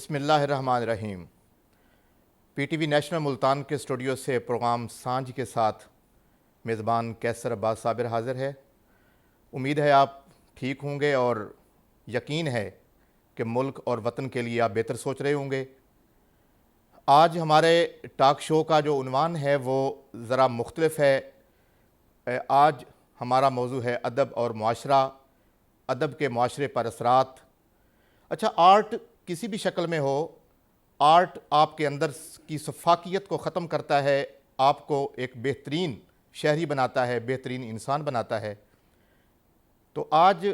بسم اللہ الرحمن الرحیم۔ P T V national Multan کے اسٹوڈیو سے پروگرام سانجھ کے ساتھ میزبان کیسر عباس صابر حاضر ہے۔ امید ہے آپ ٹھیک ہوں گے اور یقین ہے کہ ملک اور وطن کے لیے آپ بہتر سوچ رہے ہوں گے۔ آج ہمارے ٹاک شو کا جو عنوان ہے وہ ذرا مختلف ہے۔ آج ہمارا موضوع ہے ادب اور معاشرہ، ادب کے معاشرے پر اثرات۔ اچھا، آرٹ کسی بھی شکل میں ہو، آرٹ آپ کے اندر کی سفاکیت کو ختم کرتا ہے، آپ کو ایک بہترین شہری بناتا ہے، بہترین انسان بناتا ہے۔ تو آج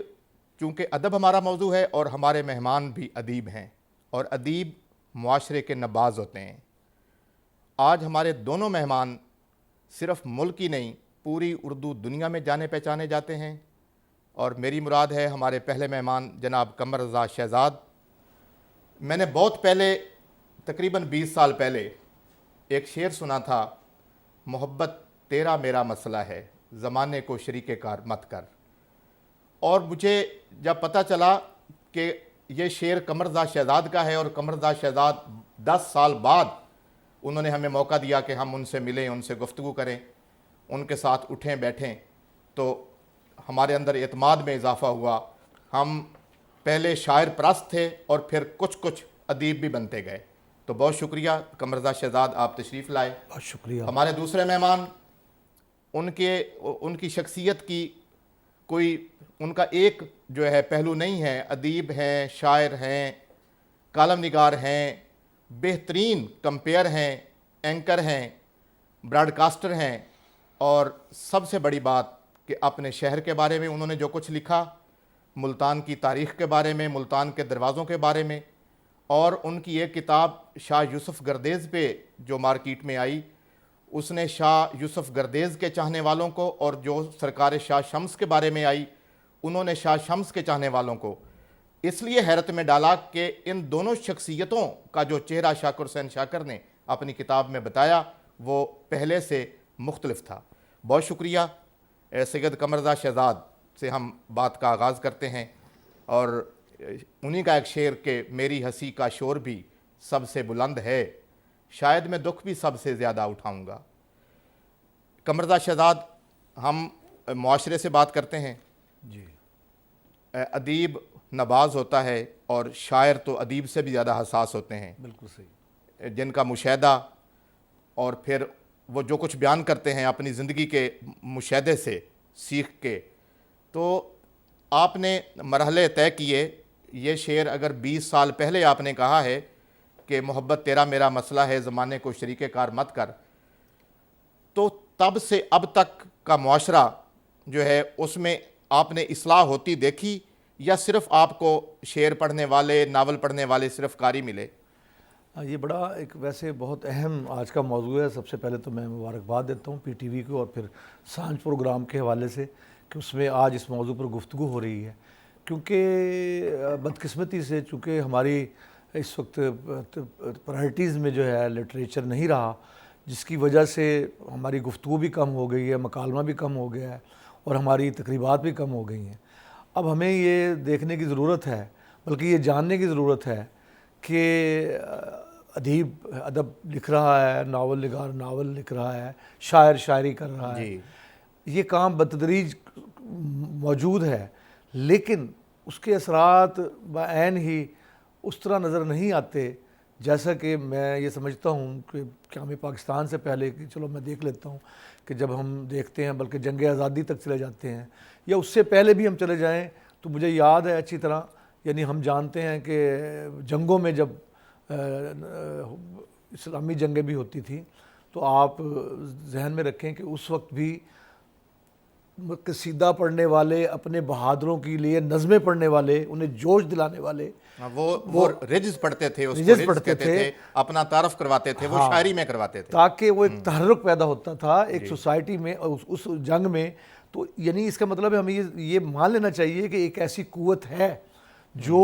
چونکہ ادب ہمارا موضوع ہے اور ہمارے مہمان بھی ادیب ہیں اور ادیب معاشرے کے نباز ہوتے ہیں۔ آج ہمارے دونوں مہمان صرف ملک ہی نہیں، پوری اردو دنیا میں جانے پہچانے جاتے ہیں، اور میری مراد ہے ہمارے پہلے مہمان جناب قمر رضا شہزاد۔ میں نے بہت پہلے، تقریباً 20 سال پہلے ایک شعر سنا تھا، محبت تیرا میرا مسئلہ ہے، زمانے کو شریک کار مت کر۔ اور مجھے جب پتہ چلا کہ یہ شعر قمر رضا شہزاد کا ہے اور قمر رضا شہزاد 10 سال بعد انہوں نے ہمیں موقع دیا کہ ہم ان سے ملیں، ان سے گفتگو کریں، ان کے ساتھ اٹھیں بیٹھیں، تو ہمارے اندر اعتماد میں اضافہ ہوا۔ ہم پہلے شاعر پرست تھے اور پھر کچھ ادیب بھی بنتے گئے۔ تو بہت شکریہ قمر رضا شہزاد، آپ تشریف لائے۔ بہت شکریہ۔ ہمارے دوسرے مہمان، ان کی شخصیت کی کوئی ان کا ایک جو ہے پہلو نہیں ہے، ادیب ہیں، شاعر ہیں، کالم نگار ہیں، بہترین کمپیئر ہیں، اینکر ہیں، براڈ کاسٹر ہیں، اور سب سے بڑی بات کہ اپنے شہر کے بارے میں انہوں نے جو کچھ لکھا، ملتان کی تاریخ کے بارے میں، ملتان کے دروازوں کے بارے میں، اور ان کی ایک کتاب شاہ یوسف گردیز پہ جو مارکیٹ میں آئی، اس نے شاہ یوسف گردیز کے چاہنے والوں کو، اور جو سرکار شاہ شمس کے بارے میں آئی انہوں نے شاہ شمس کے چاہنے والوں کو اس لیے حیرت میں ڈالا کہ ان دونوں شخصیتوں کا جو چہرہ شاکر حسین شاکر نے اپنی کتاب میں بتایا وہ پہلے سے مختلف تھا۔ بہت شکریہ۔ سید قمر رضا شہزاد سے ہم بات کا آغاز کرتے ہیں، اور انہی کا ایک شعر کہ میری ہنسی کا شور بھی سب سے بلند ہے، شاید میں دکھ بھی سب سے زیادہ اٹھاؤں گا۔ قمر رضا شہزاد، ہم معاشرے سے بات کرتے ہیں۔ جی، ادیب نباز ہوتا ہے اور شاعر تو ادیب سے بھی زیادہ حساس ہوتے ہیں، بالکل صحیح، جن کا مشاہدہ اور پھر وہ جو کچھ بیان کرتے ہیں اپنی زندگی کے مشاہدے سے سیکھ کے۔ تو آپ نے مرحلے طے کیے، یہ شعر اگر 20 سال پہلے آپ نے کہا ہے کہ محبت تیرا میرا مسئلہ ہے، زمانے کو شریک کار مت کر، تو تب سے اب تک کا معاشرہ جو ہے اس میں آپ نے اصلاح ہوتی دیکھی، یا صرف آپ کو شعر پڑھنے والے، ناول پڑھنے والے صرف قاری ملے؟ یہ بڑا ایک ویسے بہت اہم آج کا موضوع ہے۔ سب سے پہلے تو میں مبارکباد دیتا ہوں پی ٹی وی کو اور پھر سانجھ پروگرام کے حوالے سے کہ اس میں آج اس موضوع پر گفتگو ہو رہی ہے، کیونکہ بدقسمتی سے چونکہ ہماری اس وقت پرائرٹیز میں جو ہے لٹریچر نہیں رہا، جس کی وجہ سے ہماری گفتگو بھی کم ہو گئی ہے، مکالمہ بھی کم ہو گیا ہے، اور ہماری تقریبات بھی کم ہو گئی ہیں۔ اب ہمیں یہ دیکھنے کی ضرورت ہے، بلکہ یہ جاننے کی ضرورت ہے کہ ادیب ادب لکھ رہا ہے، ناول نگار ناول لکھ رہا ہے، شاعر شاعری کر رہا ہے، یہ کام بتدریج موجود ہے، لیکن اس کے اثرات بعین ہی اس طرح نظر نہیں آتے جیسا کہ میں یہ سمجھتا ہوں کہ قیام پاکستان سے پہلے کہ چلو میں دیکھ لیتا ہوں کہ جب ہم دیکھتے ہیں، بلکہ جنگ آزادی تک چلے جاتے ہیں یا اس سے پہلے بھی ہم چلے جائیں، تو مجھے یاد ہے اچھی طرح، یعنی ہم جانتے ہیں کہ جنگوں میں جب اسلامی جنگیں بھی ہوتی تھیں تو آپ ذہن میں رکھیں کہ اس وقت بھی قصیدہ پڑھنے والے، اپنے بہادروں کے لیے نظمیں پڑھنے والے، انہیں جوش دلانے والے، وہ رجز پڑھتے تھے، رجز پڑھتے تھے، اپنا تعارف کرواتے تھے، وہ شاعری میں کرواتے تھے، تاکہ وہ ایک تحرک پیدا ہوتا تھا ایک سوسائٹی میں اس جنگ میں۔ تو یعنی اس کا مطلب ہے ہمیں یہ مان لینا چاہیے کہ ایک ایسی قوت ہے جو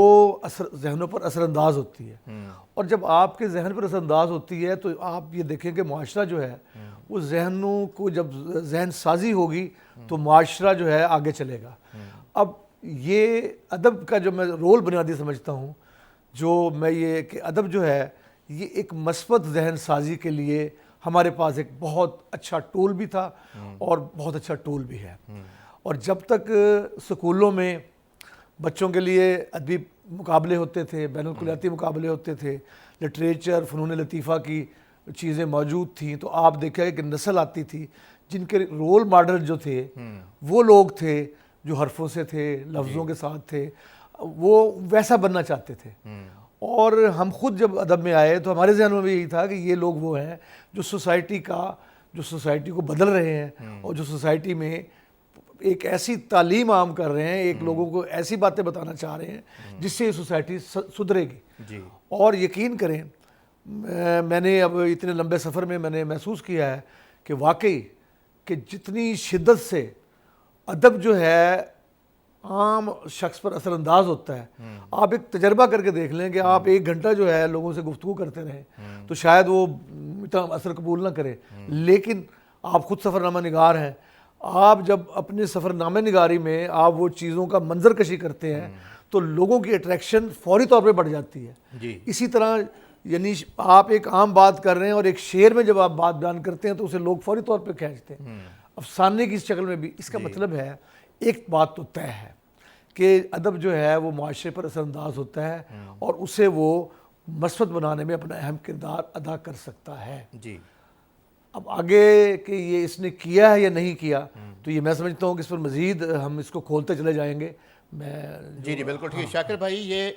ذہنوں پر اثر انداز ہوتی ہے، اور جب آپ کے ذہن پر اثر انداز ہوتی ہے تو آپ یہ دیکھیں کہ معاشرہ جو ہے وہ ذہنوں کو جب ذہن سازی ہوگی تو معاشرہ جو ہے آگے چلے گا۔ اب یہ ادب کا جو میں رول بنیادی سمجھتا ہوں، جو میں یہ کہ ادب جو ہے یہ ایک مثبت ذہن سازی کے لیے ہمارے پاس ایک بہت اچھا ٹول بھی تھا اور بہت اچھا ٹول بھی ہے. اور جب تک سکولوں میں بچوں کے لیے ادبی مقابلے ہوتے تھے، بین الکلیاتی مقابلے ہوتے تھے، لٹریچر، فنون لطیفہ کی چیزیں موجود تھیں، تو آپ دیکھیں کہ نسل آتی تھی جن کے رول ماڈل جو تھے وہ لوگ تھے جو حرفوں سے تھے، لفظوں کے ساتھ تھے، وہ ویسا بننا چاہتے تھے. اور ہم خود جب ادب میں آئے تو ہمارے ذہن میں بھی یہی تھا کہ یہ لوگ وہ ہیں جو سوسائٹی کو بدل رہے ہیں اور جو سوسائٹی میں ایک ایسی تعلیم عام کر رہے ہیں، ایک لوگوں کو ایسی باتیں بتانا چاہ رہے ہیں جس سے یہ سوسائٹی سدھرے گی. اور یقین کریں میں نے اب اتنے لمبے سفر میں نے محسوس کیا ہے کہ واقعی کہ جتنی شدت سے ادب جو ہے عام شخص پر اثر انداز ہوتا ہے. آپ ایک تجربہ کر کے دیکھ لیں کہ آپ 1 گھنٹہ جو ہے لوگوں سے گفتگو کرتے رہیں تو شاید وہ اتنا اثر قبول نہ کرے، لیکن آپ خود سفر نامہ نگار ہیں، آپ جب اپنے سفر نامہ نگاری میں آپ وہ چیزوں کا منظر کشی کرتے ہیں تو لوگوں کی اٹریکشن فوری طور پہ بڑھ جاتی ہے. اسی طرح یعنی آپ ایک عام بات کر رہے ہیں اور ایک شعر میں جب آپ بات بیان کرتے ہیں تو اسے لوگ فوری طور پہ کھینچتے ہیں. افسانے کی اس شکل میں بھی. اس کا مطلب ہے ایک بات تو طے ہے کہ ادب جو ہے وہ معاشرے پر اثر انداز ہوتا ہے اور اسے وہ مثبت بنانے میں اپنا اہم کردار ادا کر سکتا ہے. اب آگے کہ یہ اس نے کیا ہے یا نہیں کیا تو یہ میں سمجھتا ہوں کہ اس پر مزید ہم اس کو کھولتے چلے جائیں گے. جی بالکل ٹھیک. شاکر بھائی، یہ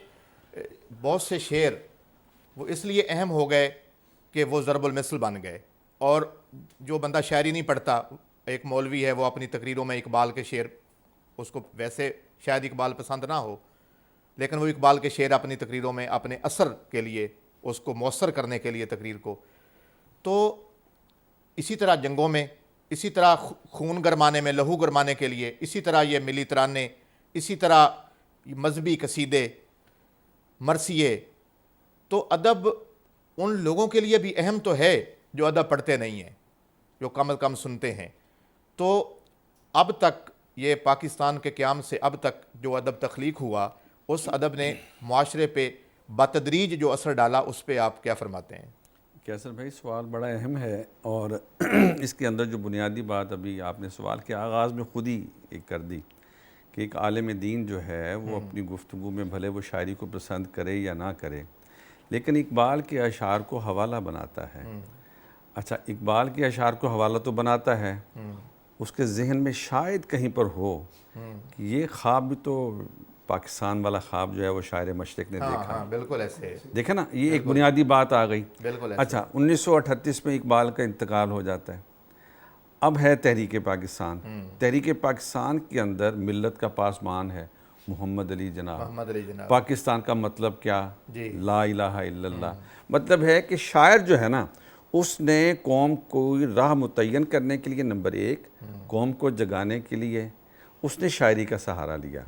بہت سے شعر وہ اس لیے اہم ہو گئے کہ وہ ضرب المثل بن گئے، اور جو بندہ شاعری نہیں پڑھتا، ایک مولوی ہے وہ اپنی تقریروں میں اقبال کے شعر، اس کو ویسے شاید اقبال پسند نہ ہو لیکن وہ اقبال کے شعر اپنی تقریروں میں اپنے اثر کے لیے، اس کو مؤثر کرنے کے لیے تقریر کو. تو اسی طرح جنگوں میں، اسی طرح خون گرمانے میں، لہو گرمانے کے لیے، اسی طرح یہ ملی ترانے، اسی طرح مذہبی قصیدے، مرثیے. تو ادب ان لوگوں کے لیے بھی اہم تو ہے جو ادب پڑھتے نہیں ہیں، جو کم از کم سنتے ہیں. تو اب تک یہ پاکستان کے قیام سے اب تک جو ادب تخلیق ہوا، اس ادب نے معاشرے پہ بتدریج جو اثر ڈالا، اس پہ آپ کیا فرماتے ہیں؟ کیسر بھائی، سوال بڑا اہم ہے، اور اس کے اندر جو بنیادی بات ابھی آپ نے سوال کے آغاز میں خود ہی ایک کر دی کہ ایک عالم دین جو ہے وہ اپنی گفتگو میں بھلے وہ شاعری کو پسند کرے یا نہ کرے لیکن اقبال کے اشعار کو حوالہ بناتا ہے. اچھا، اقبال کے اشعار کو حوالہ تو بناتا ہے، اس کے ذہن میں شاید کہیں پر ہو کہ یہ خواب بھی تو پاکستان والا خواب جو ہے وہ شاعر مشرق نے دیکھا. بالکل ایسے دیکھیں نا، یہ ایک بنیادی بات آ گئی. بالکل. اچھا، 1938 میں اقبال کا انتقال ہو جاتا ہے. اب ہے تحریک پاکستان. تحریک پاکستان کے اندر ملت کا پاسبان ہے محمد علی جناح. پاکستان کا مطلب کیا؟ لا الہ الا اللہ. مطلب ہے کہ شاعر جو ہے نا، اس نے قوم کو راہ متعین کرنے کے لیے، نمبر 1 قوم کو جگانے کے لیے اس نے شاعری کا سہارا لیا.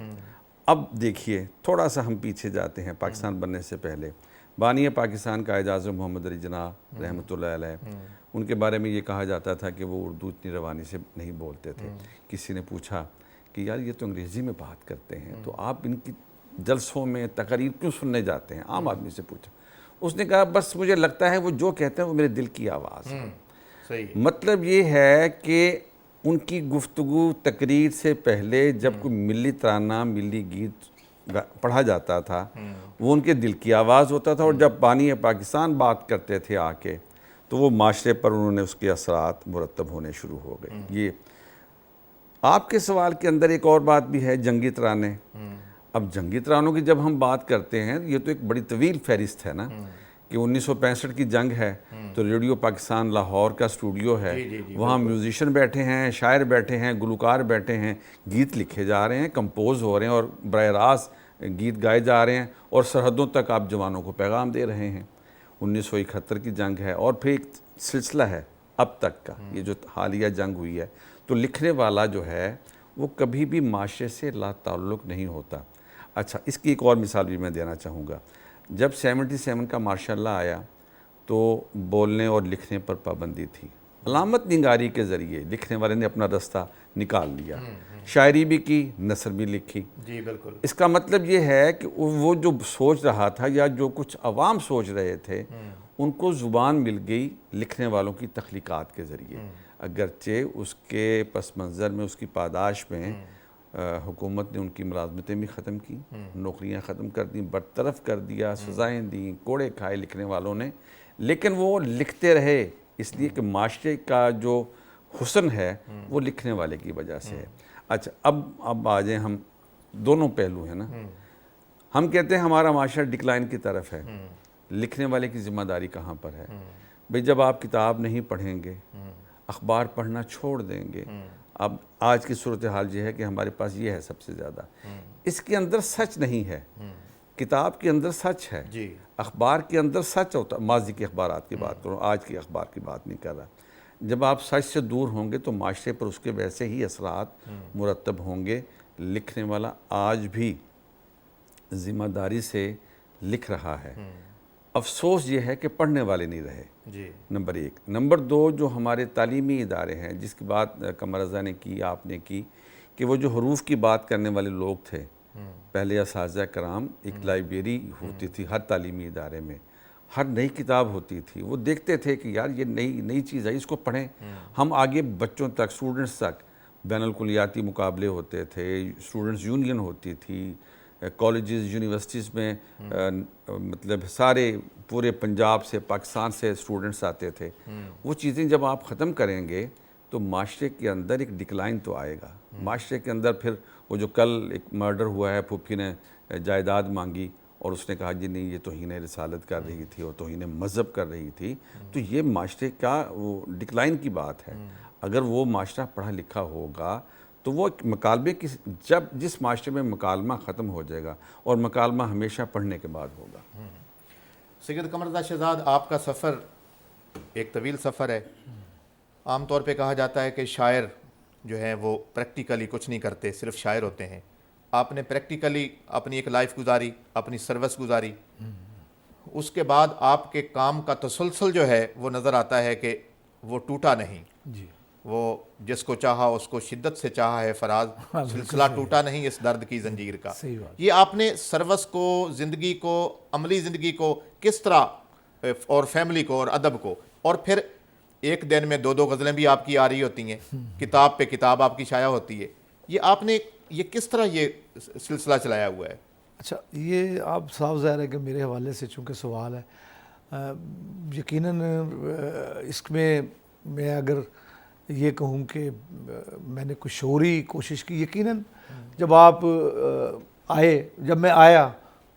اب دیکھیے، تھوڑا سا ہم پیچھے جاتے ہیں پاکستان بننے سے پہلے. بانی پاکستان کا اعزاز محمد علی جناح رحمۃ اللہ علیہ، ان کے بارے میں یہ کہا جاتا تھا کہ وہ اردو اتنی روانی سے نہیں بولتے تھے. کسی نے پوچھا کہ یار یہ تو انگریزی میں بات کرتے ہیں، تو آپ ان کی جلسوں میں تقاریر کیوں سننے جاتے ہیں؟ عام آدمی سے پوچھا. اس نے کہا بس مجھے لگتا ہے وہ جو کہتے ہیں وہ میرے دل کی آواز ہے. مطلب یہ ہے کہ ان کی گفتگو تقریر سے پہلے جب کوئی ملی ترانہ، ملی گیت پڑھا جاتا تھا وہ ان کے دل کی آواز ہوتا تھا، اور جب بانی پاکستان بات کرتے تھے آ کے تو وہ معاشرے پر انہوں نے اس کے اثرات مرتب ہونے شروع ہو گئے. یہ آپ کے سوال کے اندر ایک اور بات بھی ہے، جنگی ترانے. اب جنگی ترانوں کی جب ہم بات کرتے ہیں، یہ تو ایک بڑی طویل فہرست ہے نا، کہ 1965 کی جنگ ہے تو ریڈیو پاکستان لاہور کا اسٹوڈیو ہے، وہاں میوزیشین بیٹھے ہیں، شاعر بیٹھے ہیں، گلوکار بیٹھے ہیں، گیت لکھے جا رہے ہیں، کمپوز ہو رہے ہیں اور براہ راست گیت گائے جا رہے ہیں، اور سرحدوں تک آپ جوانوں کو پیغام دے رہے ہیں. 1971 کی جنگ ہے، اور پھر ایک سلسلہ ہے اب تک کا، یہ جو حالیہ جنگ ہوئی ہے. تو لکھنے والا جو ہے وہ کبھی بھی معاشرے سے لا تعلق نہیں ہوتا. اچھا، اس کی ایک اور مثال بھی میں دینا چاہوں گا. جب 77 کا مارشاء اللہ آیا تو بولنے اور لکھنے پر پابندی تھی. علامت نگاری کے ذریعے لکھنے والے نے اپنا رستہ نکال لیا، شاعری بھی کی، نثر بھی لکھی۔ جی بالکل۔ اس کا مطلب یہ ہے کہ وہ جو سوچ رہا تھا یا جو کچھ عوام سوچ رہے تھے ان کو زبان مل گئی لکھنے والوں کی تخلیقات کے ذریعے، اگرچہ اس کے پس منظر میں، اس کی پاداش میں حکومت نے ان کی ملازمتیں بھی ختم کی، نوکریاں ختم کر دیں، برطرف کر دیا، سزائیں دیں، کوڑے کھائے لکھنے والوں نے، لیکن وہ لکھتے رہے اس لیے کہ معاشرے کا جو حسن ہے وہ لکھنے والے کی وجہ سے ہے۔ اچھا اب آ جائیں، ہم دونوں پہلو ہیں نا، ہم کہتے ہیں ہمارا معاشرہ ڈکلائن کی طرف ہے، لکھنے والے کی ذمہ داری کہاں پر ہے؟ بھئی جب آپ کتاب نہیں پڑھیں گے، اخبار پڑھنا چھوڑ دیں گے، اب آج کی صورتحال یہ ہے کہ ہمارے پاس یہ ہے سب سے زیادہ، اس کے اندر سچ نہیں ہے، کتاب کے اندر سچ ہے، اخبار کے اندر سچ ہوتا، ماضی کے اخبارات کی بات کروں، آج کی اخبار کی بات نہیں کر رہا۔ جب آپ سچ سے دور ہوں گے تو معاشرے پر اس کے ویسے ہی اثرات مرتب ہوں گے۔ لکھنے والا آج بھی ذمہ داری سے لکھ رہا ہے، افسوس یہ ہے کہ پڑھنے والے نہیں رہے، نمبر ایک۔ نمبر دو، جو ہمارے تعلیمی ادارے ہیں جس کی بات قمر رضا نے کی، آپ نے کی، کہ وہ جو حروف کی بات کرنے والے لوگ تھے، پہلے اساتذہ کرام، ایک لائبریری ہوتی تھی ہر تعلیمی ادارے میں، ہر نئی کتاب ہوتی تھی، وہ دیکھتے تھے کہ یار یہ نئی چیز ہے، اس کو پڑھیں، ہم آگے بچوں تک، سٹوڈنٹس تک، بین الکلیاتی مقابلے ہوتے تھے، سٹوڈنٹس یونین ہوتی تھی، کالجز، یونیورسٹیز میں مطلب سارے پورے پنجاب سے، پاکستان سے سٹوڈنٹس آتے تھے۔ وہ چیزیں جب آپ ختم کریں گے تو معاشرے کے اندر ایک ڈکلائن تو آئے گا، معاشرے کے اندر پھر وہ جو کل ایک مرڈر ہوا ہے، پھوپھی نے جائیداد مانگی اور اس نے کہا جی نہیں یہ توہین رسالت کر رہی تھی اور توہین مذہب کر رہی تھی، تو یہ معاشرے کا وہ ڈکلائن کی بات ہے۔ اگر وہ معاشرہ پڑھا لکھا ہوگا تو وہ مکالمے کی، جس معاشرے میں مکالمہ ختم ہو جائے گا، اور مکالمہ ہمیشہ پڑھنے کے بعد ہوگا۔ سید قمر رضا شہزاد، آپ کا سفر ایک طویل سفر ہے، عام طور پہ کہا جاتا ہے کہ شاعر جو ہیں وہ پریکٹیکلی کچھ نہیں کرتے، صرف شاعر ہوتے ہیں۔ آپ نے پریکٹیکلی اپنی ایک لائف گزاری، اپنی سروس گزاری، اس کے بعد آپ کے کام کا تسلسل جو ہے وہ نظر آتا ہے کہ وہ ٹوٹا نہیں، وہ جس کو چاہا اس کو شدت سے چاہا ہے فراز، سلسلہ ٹوٹا نہیں اس درد کی زنجیر کا۔ یہ آپ نے سروس کو، زندگی کو، عملی زندگی کو کس طرح، اور فیملی کو اور ادب کو، اور پھر ایک دن میں 2 غزلیں بھی آپ کی آ رہی ہوتی ہیں، کتاب پہ کتاب آپ کی شائع ہوتی ہے، یہ آپ نے یہ کس طرح یہ سلسلہ چلایا ہوا ہے؟ اچھا، یہ آپ صاف ظاہر ہے کہ میرے حوالے سے چونکہ سوال ہے، یقیناً اس میں میں اگر یہ کہوں کہ میں نے کوئی شعوری کوشش کی، یقیناً جب آپ جب میں آیا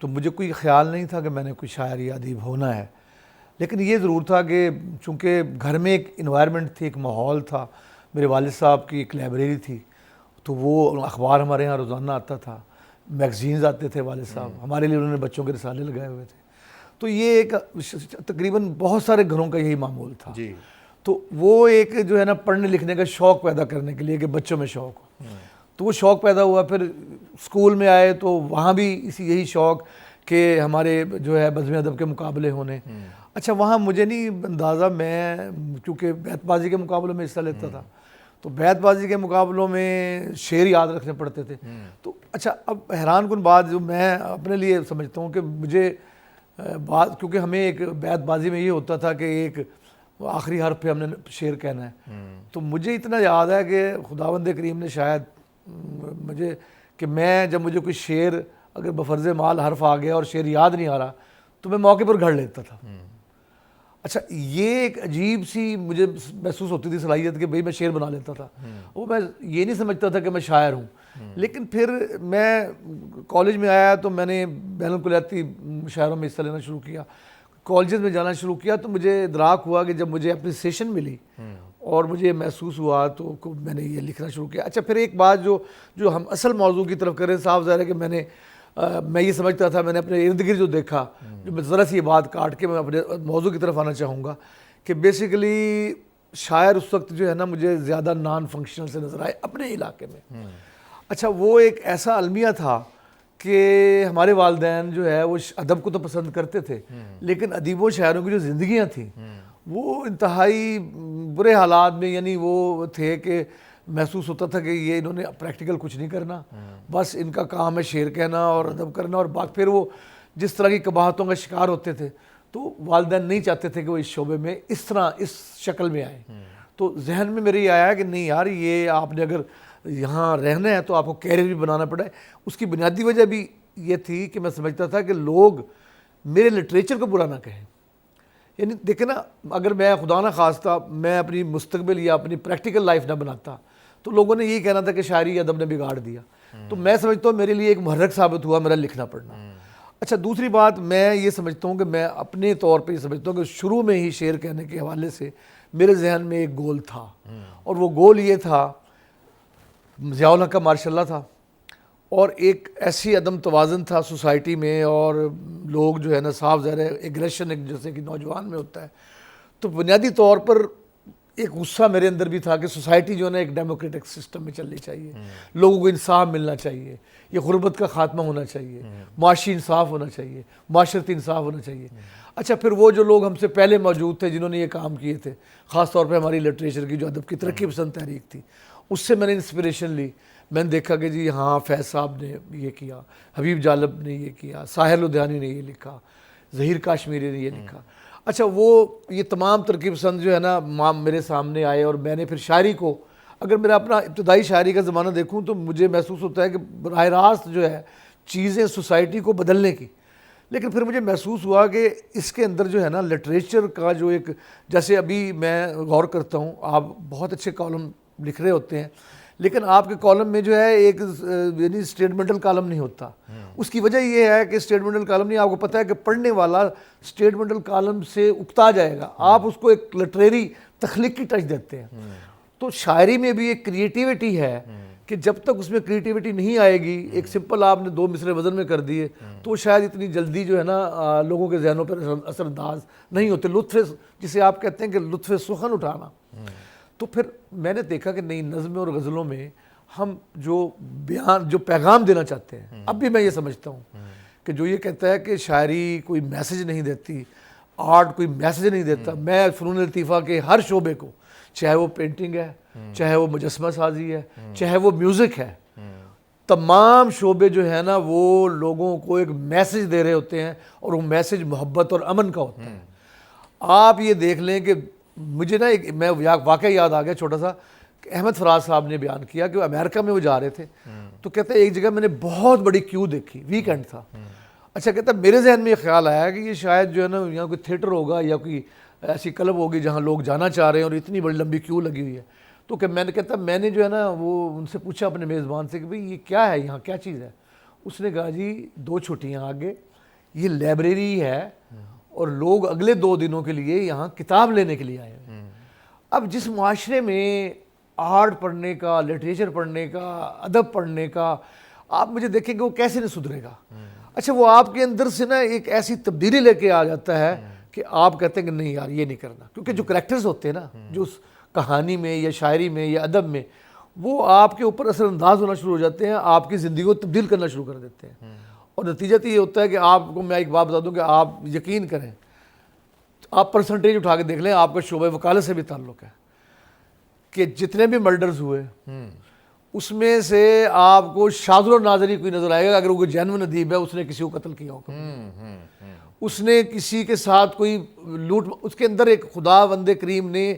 تو مجھے کوئی خیال نہیں تھا کہ میں نے کوئی شاعر یا ادیب ہونا ہے، لیکن یہ ضرور تھا کہ چونکہ گھر میں ایک انوائرمنٹ تھی، ایک ماحول تھا، میرے والد صاحب کی ایک لائبریری تھی، تو وہ اخبار ہمارے ہاں روزانہ آتا تھا، میگزینز آتے تھے، والد صاحب ہمارے لیے انہوں نے بچوں کے رسالے لگائے ہوئے تھے، تو یہ ایک تقریباً بہت سارے گھروں کا یہی معمول تھا۔ تو وہ ایک جو ہے نا پڑھنے لکھنے کا شوق پیدا کرنے کے لیے کہ بچوں میں شوق ہو، تو وہ شوق پیدا ہوا۔ پھر اسکول میں آئے تو وہاں بھی یہی شوق کہ ہمارے جو ہے بزم ادب کے مقابلے ہونے۔ اچھا، وہاں مجھے نہیں اندازہ، میں کیونکہ بیت بازی کے مقابلوں میں حصہ لیتا تھا، تو بیت بازی کے مقابلوں میں شعر یاد رکھنے پڑتے تھے۔ تو اچھا، اب حیران کن بات جو میں اپنے لیے سمجھتا ہوں کہ مجھے بات، کیونکہ ہمیں ایک بیت بازی میں یہ ہوتا تھا کہ ایک آخری حرف پہ ہم نے شعر کہنا ہے، تو مجھے اتنا یاد ہے کہ خداوند کریم نے شاید مجھے، کہ میں جب مجھے کوئی شعر اگر بفرض مال حرف آ گیا اور شعر یاد نہیں آ رہا تو میں موقع پر گھڑ لیتا تھا۔ اچھا، یہ ایک عجیب سی مجھے محسوس ہوتی تھی صلاحیت کہ بھئی میں شعر بنا لیتا تھا، وہ میں یہ نہیں سمجھتا تھا کہ میں شاعر ہوں۔ لیکن پھر میں کالج میں آیا تو میں نے بین الکلیاتی مشاعروں میں حصہ لینا شروع کیا، کالجز میں جانا شروع کیا، تو مجھے ادراک ہوا کہ جب مجھے اپریسیشن ملی اور مجھے محسوس ہوا تو میں نے یہ لکھنا شروع کیا۔ اچھا، پھر ایک بات جو ہم اصل موضوع کی طرف کریں، صاف ظاہر ہے کہ میں یہ سمجھتا تھا، میں نے اپنے ارد گرد جو دیکھا، جو میں ذرا سی یہ بات کاٹ کے میں اپنے موضوع کی طرف آنا چاہوں گا، کہ بیسیکلی شاعر اس وقت جو ہے نا مجھے زیادہ نان فنکشنل سے نظر آئے اپنے علاقے میں۔ اچھا، وہ ایک ایسا المیہ تھا کہ ہمارے والدین جو ہے وہ ادب کو تو پسند کرتے تھے، لیکن ادیبوں شاعروں کی جو زندگیاں تھیں وہ انتہائی برے حالات میں، یعنی وہ تھے کہ محسوس ہوتا تھا کہ یہ انہوں نے پریکٹیکل کچھ نہیں کرنا، بس ان کا کام ہے شعر کہنا اور ادب کرنا، اور پھر وہ جس طرح کی قباحتوں کا شکار ہوتے تھے تو والدین نہیں چاہتے تھے کہ وہ اس شعبے میں اس طرح اس شکل میں آئے. تو ذہن میں میرے یہ آیا کہ نہیں یار، یہ آپ نے اگر یہاں رہنا ہے تو آپ کو کیریئر بھی بنانا پڑا ہے. اس کی بنیادی وجہ بھی یہ تھی کہ میں سمجھتا تھا کہ لوگ میرے لٹریچر کو برا نہ کہیں. یعنی دیکھیں نا، اگر میں خدا نہ خواستہ میں اپنی مستقبل یا اپنی پریکٹیکل لائف نہ بناتا تو لوگوں نے یہی کہنا تھا کہ شاعری ادب نے بگاڑ دیا. تو میں سمجھتا ہوں میرے لیے ایک محرک ثابت ہوا میرا لکھنا پڑھنا. اچھا، دوسری بات میں یہ سمجھتا ہوں کہ میں اپنے طور پہ یہ سمجھتا ہوں کہ شروع میں ہی شعر کہنے کے حوالے سے میرے ذہن میں ایک گول تھا، اور وہ گول یہ تھا، ضیاء الحق کا ماشاء اللہ تھا، اور ایک ایسی عدم توازن تھا سوسائٹی میں، اور لوگ جو ہے نا صاف ظاہر ہے ایگریشن ایک جیسے کہ نوجوان میں ہوتا ہے. تو بنیادی طور پر ایک غصہ میرے اندر بھی تھا کہ سوسائٹی جو ہے نا ایک ڈیموکریٹک سسٹم میں چلنی چاہیے، لوگوں کو انصاف ملنا چاہیے، یہ غربت کا خاتمہ ہونا چاہیے، معاشی انصاف ہونا چاہیے، معاشرتی انصاف ہونا چاہیے. اچھا، پھر وہ جو لوگ ہم سے پہلے موجود تھے جنہوں نے یہ کام کیے تھے، خاص طور پہ ہماری لٹریچر کی جو ادب کی ترقی پسند تحریک تھی، اس سے میں نے انسپریشن لی. میں نے دیکھا کہ جی ہاں، فیض صاحب نے یہ کیا، حبیب جالب نے یہ کیا، ساحر لدھیانی نے یہ لکھا، ظہیر کاشمیری نے یہ لکھا. اچھا، وہ یہ تمام ترقی پسند جو ہے نا میرے سامنے آئے، اور میں نے پھر شاعری کو، اگر میرا اپنا ابتدائی شاعری کا زمانہ دیکھوں تو مجھے محسوس ہوتا ہے کہ براہ راست جو ہے چیزیں سوسائٹی کو بدلنے کی. لیکن پھر مجھے محسوس ہوا کہ اس کے اندر جو ہے نا لٹریچر کا جو ایک، جیسے ابھی میں غور کرتا ہوں، آپ بہت اچھے کالم لکھ رہے ہوتے ہیں، لیکن آپ کے کالم میں جو ہے ایک یعنی اسٹیٹمنٹل کالم نہیں ہوتا. اس کی وجہ یہ ہے کہ اسٹیٹمنٹل کالم نہیں، آپ کو پتہ ہے کہ پڑھنے والا اسٹیٹمنٹل کالم سے اکتا جائے گا، آپ اس کو ایک لٹریری تخلیق کی ٹچ دیتے ہیں. تو شاعری میں بھی ایک کریٹیوٹی ہے کہ جب تک اس میں کریٹیوٹی نہیں آئے گی، ایک سمپل آپ نے 2 مصرے وزن میں کر دیے تو شاید اتنی جلدی جو ہے نا لوگوں کے ذہنوں پر اثر انداز نہیں ہوتے. لطف، جسے آپ کہتے ہیں کہ لطف سخن اٹھانا. تو پھر میں نے دیکھا کہ نئی نظمیں اور غزلوں میں ہم جو بیان، جو پیغام دینا چاہتے ہیں، اب بھی میں یہ سمجھتا ہوں کہ جو یہ کہتا ہے کہ شاعری کوئی میسج نہیں دیتی، آرٹ کوئی میسج نہیں دیتا. میں فنون لطیفہ کے ہر شعبے کو، چاہے وہ پینٹنگ ہے، چاہے وہ مجسمہ سازی ہے، چاہے وہ میوزک ہے، تمام شعبے جو ہے نا وہ لوگوں کو ایک میسج دے رہے ہوتے ہیں، اور وہ میسج محبت اور امن کا ہوتا ہے. آپ یہ دیکھ لیں کہ مجھے نا ایک میں واقعہ یاد آ گیا چھوٹا سا، احمد فراز صاحب نے بیان کیا کہ وہ امریکہ میں وہ جا رہے تھے، تو کہتے ہیں ایک جگہ میں نے بہت بڑی کیو دیکھی، ویکینڈ تھا. اچھا، کہتا ہے میرے ذہن میں یہ خیال آیا کہ یہ شاید جو ہے نا یہاں کوئی تھیٹر ہوگا یا کوئی ایسی کلب ہوگی جہاں لوگ جانا چاہ رہے ہیں اور اتنی بڑی لمبی کیو لگی ہوئی ہے. تو کہ میں نے کہتا میں نے جو ہے نا وہ ان سے پوچھا اپنے میزبان سے کہ بھئی یہ کیا ہے، یہاں کیا چیز ہے. اس نے کہا جی 2 چھٹیاں آگے یہ لائبریری ہے، اور لوگ اگلے 2 دنوں کے لیے یہاں کتاب لینے کے لیے آئے ہیں. اب جس معاشرے میں آرٹ پڑھنے کا، لٹریچر پڑھنے کا، ادب پڑھنے کا، آپ مجھے دیکھیں کہ وہ کیسے نہیں سدھرے گا. اچھا، وہ آپ کے اندر سے نا ایک ایسی تبدیلی لے کے آ جاتا ہے کہ آپ کہتے ہیں کہ نہیں یار یہ نہیں کرنا. کیونکہ جو کریکٹرز ہوتے ہیں نا جو اس کہانی میں یا شاعری میں یا ادب میں، وہ آپ کے اوپر اثر انداز ہونا شروع ہو جاتے ہیں، آپ کی زندگی کو تبدیل کرنا شروع کر دیتے ہیں. اور نتیجہ تو یہ ہوتا ہے کہ آپ کو میں ایک بات بتا دوں کہ آپ یقین کریں، آپ پرسنٹیج اٹھا کے دیکھ لیں، آپ کا شعبہ وکالت سے بھی تعلق ہے کہ جتنے بھی مرڈرز ہوئے اس میں سے آپ کو شاذ و نادری کوئی نظر آئے گا اگر وہ کوئی جینوین ادیب ہے، اس نے کسی کو قتل کیا ہوگا، اس نے کسی کے ساتھ کوئی لوٹ، اس کے اندر ایک خدا بند کریم نے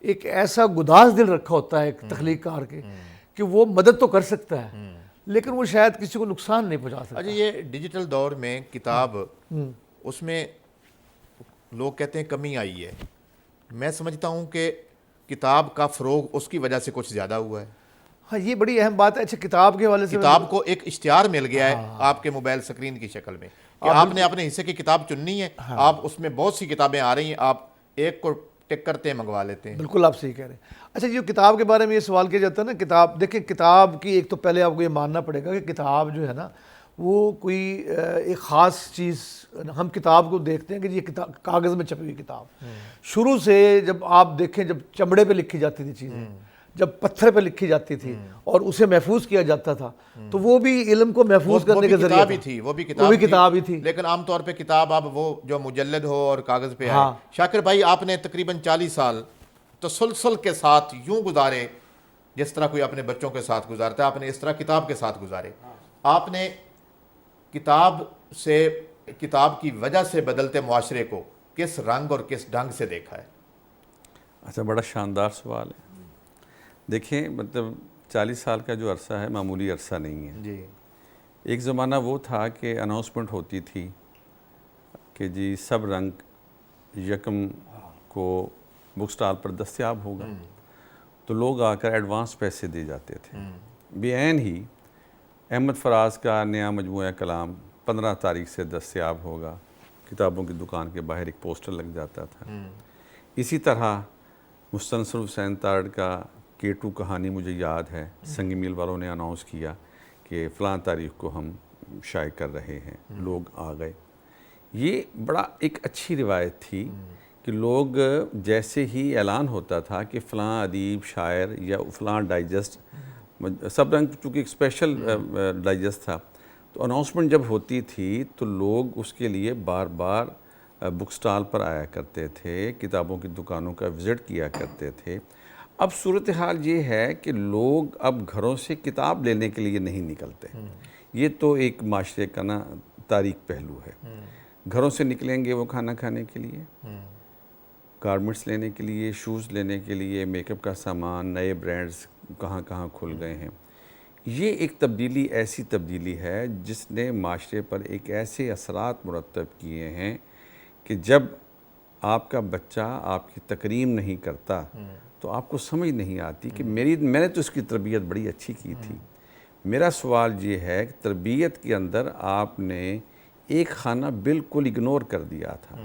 ایک ایسا گداز دل رکھا ہوتا ہے ایک تخلیق کار کے کہ وہ مدد تو کر سکتا ہے لیکن وہ شاید کسی کو نقصان نہیں پہنچا سکتا. اچھا، یہ ڈیجیٹل دور میں کتاب، اس میں لوگ کہتے ہیں کمی آئی ہے. میں سمجھتا ہوں کہ کتاب کا فروغ اس کی وجہ سے کچھ زیادہ ہوا ہے. ہاں، یہ بڑی اہم بات ہے. اچھا، کتاب کے حوالے سے کتاب کو ایک اشتہار مل گیا ہے آپ کے موبائل سکرین کی شکل میں کہ آپ نے اپنے حصے کی کتاب چننی ہے، آپ اس میں بہت سی کتابیں آ رہی ہیں، آپ ایک کو ٹک کرتے منگوا لیتے ہیں. بالکل آپ صحیح کہہ رہے ہیں. اچھا، جو کتاب کے بارے میں یہ سوال کیا جاتا ہے نا، کتاب دیکھیں، کتاب کی ایک تو پہلے آپ کو یہ ماننا پڑے گا کہ کتاب جو ہے نا وہ کوئی ایک خاص چیز، ہم کتاب کو دیکھتے ہیں کہ یہ کتاب کاغذ میں چھپی ہوئی کتاب، شروع سے جب آپ دیکھیں جب چمڑے پہ لکھی جاتی تھی چیزیں، جب پتھر پہ لکھی جاتی تھی اور اسے محفوظ کیا جاتا تھا تو وہ بھی علم کو محفوظ کرنے کے ذریعے تھی، وہ بھی کتاب ہی تھی. لیکن عام طور پہ کتاب اب وہ جو مجلد ہو اور کاغذ پہ آئے. شاکر بھائی، آپ نے تقریباً 40 سال تسلسل کے ساتھ یوں گزارے جس طرح کوئی اپنے بچوں کے ساتھ گزارتا ہے آپ نے اس طرح کتاب کے ساتھ گزارے. آپ نے کتاب کی وجہ سے بدلتے معاشرے کو کس رنگ اور کس ڈھنگ سے دیکھا ہے؟ اچھا، بڑا شاندار سوال ہے. دیکھیں، مطلب 40 سال کا جو عرصہ ہے معمولی عرصہ نہیں ہے. جی. ایک زمانہ وہ تھا کہ اناؤنسمنٹ ہوتی تھی کہ جی سب رنگ یکم کو بک سٹال پر دستیاب ہوگا، تو لوگ آ کر ایڈوانس پیسے دے جاتے تھے. بعین ہی احمد فراز کا نیا مجموعہ کلام 15 تاریخ سے دستیاب ہوگا، کتابوں کی دکان کے باہر ایک پوسٹر لگ جاتا تھا. اسی طرح مستنصر حسین تارڑ کا K2 کہانی مجھے یاد ہے، سنگ میل والوں نے اناؤنس کیا کہ فلاں تاریخ کو ہم شائع کر رہے ہیں، لوگ آ گئے. یہ بڑا ایک اچھی روایت تھی کہ لوگ جیسے ہی اعلان ہوتا تھا کہ فلاں ادیب شاعر یا فلاں ڈائجسٹ، سب رنگ چونکہ ایک اسپیشل ڈائجسٹ تھا، تو اناؤنسمنٹ جب ہوتی تھی تو لوگ اس کے لیے بار بار بک سٹال پر آیا کرتے تھے، کتابوں کی دکانوں کا وزٹ کیا کرتے تھے. اب صورتحال یہ ہے کہ لوگ اب گھروں سے کتاب لینے کے لیے نہیں نکلتے. یہ تو ایک معاشرے کا نا تاریک پہلو ہے. گھروں سے نکلیں گے وہ کھانا کھانے کے لیے، گارمنٹس لینے کے لیے، شوز لینے کے لیے، میک اپ کا سامان، نئے برانڈز کہاں کہاں کھل گئے ہیں. یہ ایک تبدیلی ایسی تبدیلی ہے جس نے معاشرے پر ایک ایسے اثرات مرتب کیے ہیں کہ جب آپ کا بچہ آپ کی تکریم نہیں کرتا تو آپ کو سمجھ نہیں آتی کہ میں نے تو اس کی تربیت بڑی اچھی کی تھی. میرا سوال یہ ہے کہ تربیت کے اندر آپ نے ایک خانہ بالکل اگنور کر دیا تھا.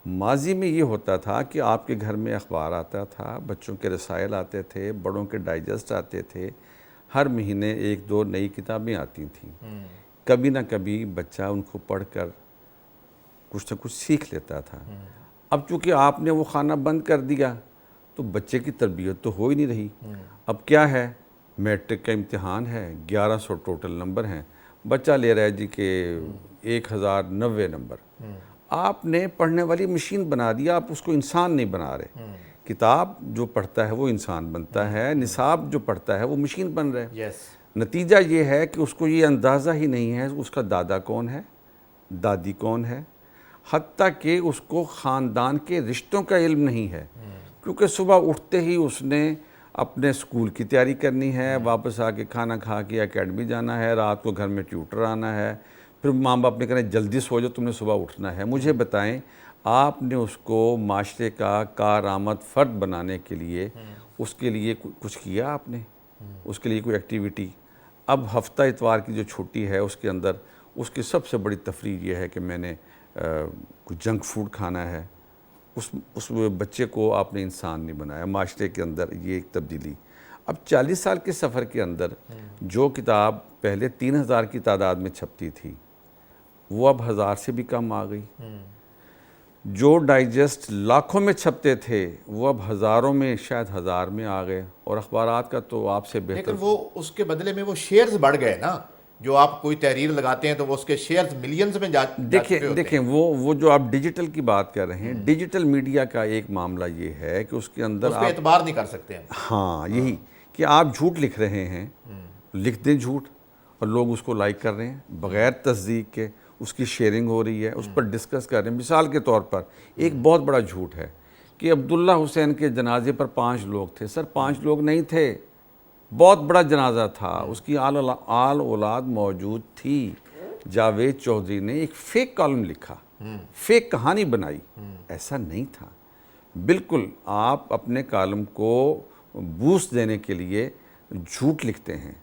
ماضی میں یہ ہوتا تھا کہ آپ کے گھر میں اخبار آتا تھا، بچوں کے رسائل آتے تھے، بڑوں کے ڈائجسٹ آتے تھے، ہر مہینے 1-2 نئی کتابیں آتی تھیں. کبھی نہ کبھی بچہ ان کو پڑھ کر کچھ نہ کچھ سیکھ لیتا تھا. اب چونکہ آپ نے وہ خانہ بند کر دیا تو بچے کی تربیت تو ہو ہی نہیں رہی. اب کیا ہے، میٹرک کا امتحان ہے، 1100 ٹوٹل نمبر ہیں، بچہ لے رہا ہے جی کہ 1090 نمبر. آپ نے پڑھنے والی مشین بنا دیا، آپ اس کو انسان نہیں بنا رہے. کتاب جو پڑھتا ہے وہ انسان بنتا ہے، نصاب جو پڑھتا ہے وہ مشین بن رہا ہے. نتیجہ یہ ہے کہ اس کو یہ اندازہ ہی نہیں ہے اس کا دادا کون ہے، دادی کون ہے، حتیٰ کہ اس کو خاندان کے رشتوں کا علم نہیں ہے. کیونکہ صبح اٹھتے ہی اس نے اپنے اسکول کی تیاری کرنی ہے، واپس آ کے کھانا کھا کے اکیڈمی جانا ہے، رات کو گھر میں ٹیوٹر آنا ہے، پھر ماں باپ نے کہنا جلدی سو جاؤ تم نے صبح اٹھنا ہے. مجھے بتائیں، آپ نے اس کو معاشرے کا کارآمد فرد بنانے کے لیے اس کے لیے کچھ کیا؟ آپ نے اس کے لیے کوئی ایکٹیویٹی؟ اب ہفتہ اتوار کی جو چھٹی ہے اس کے اندر اس کی سب سے بڑی تفریح یہ ہے کہ میں نے کچھ جنک فوڈ کھانا ہے. اس بچے کو آپ نے انسان نہیں بنایا. معاشرے کے اندر یہ ایک تبدیلی. اب 40 سال کے سفر کے اندر جو کتاب پہلے 3000 کی تعداد میں چھپتی تھی وہ اب 1000 سے بھی کم آ گئی. جو ڈائجسٹ لاکھوں میں چھپتے تھے وہ اب ہزاروں میں، شاید 1000 میں آ گئے. اور اخبارات کا تو آپ سے بہتر، لیکن وہ اس کے بدلے میں وہ شیئرز بڑھ گئے نا. جو آپ کوئی تحریر لگاتے ہیں تو وہ اس کے شیئرز ملینز میں جا چکے ہوتے ہیں. دیکھیں وہ جو آپ ڈیجیٹل کی بات کر رہے ہیں، ڈیجیٹل میڈیا کا ایک معاملہ یہ ہے کہ اس کے اندر اس پہ اعتبار نہیں کر سکتے ہیں. ہاں، یہی کہ آپ جھوٹ لکھ رہے ہیں، لکھ دیں جھوٹ اور لوگ اس کو لائک کر رہے ہیں بغیر تصدیق کے، اس کی شیئرنگ ہو رہی ہے، اس پر ڈسکس کر رہے ہیں. مثال کے طور پر ایک بہت بڑا جھوٹ ہے کہ عبداللہ حسین کے جنازے پر 5 لوگ تھے. سر 5 لوگ نہیں تھے، بہت بڑا جنازہ تھا، اس کی آل اولاد موجود تھی. جاوید چودھری نے ایک فیک کالم لکھا، فیک کہانی بنائی. ایسا نہیں تھا. بالکل آپ اپنے کالم کو بوسٹ دینے کے لیے جھوٹ لکھتے ہیں.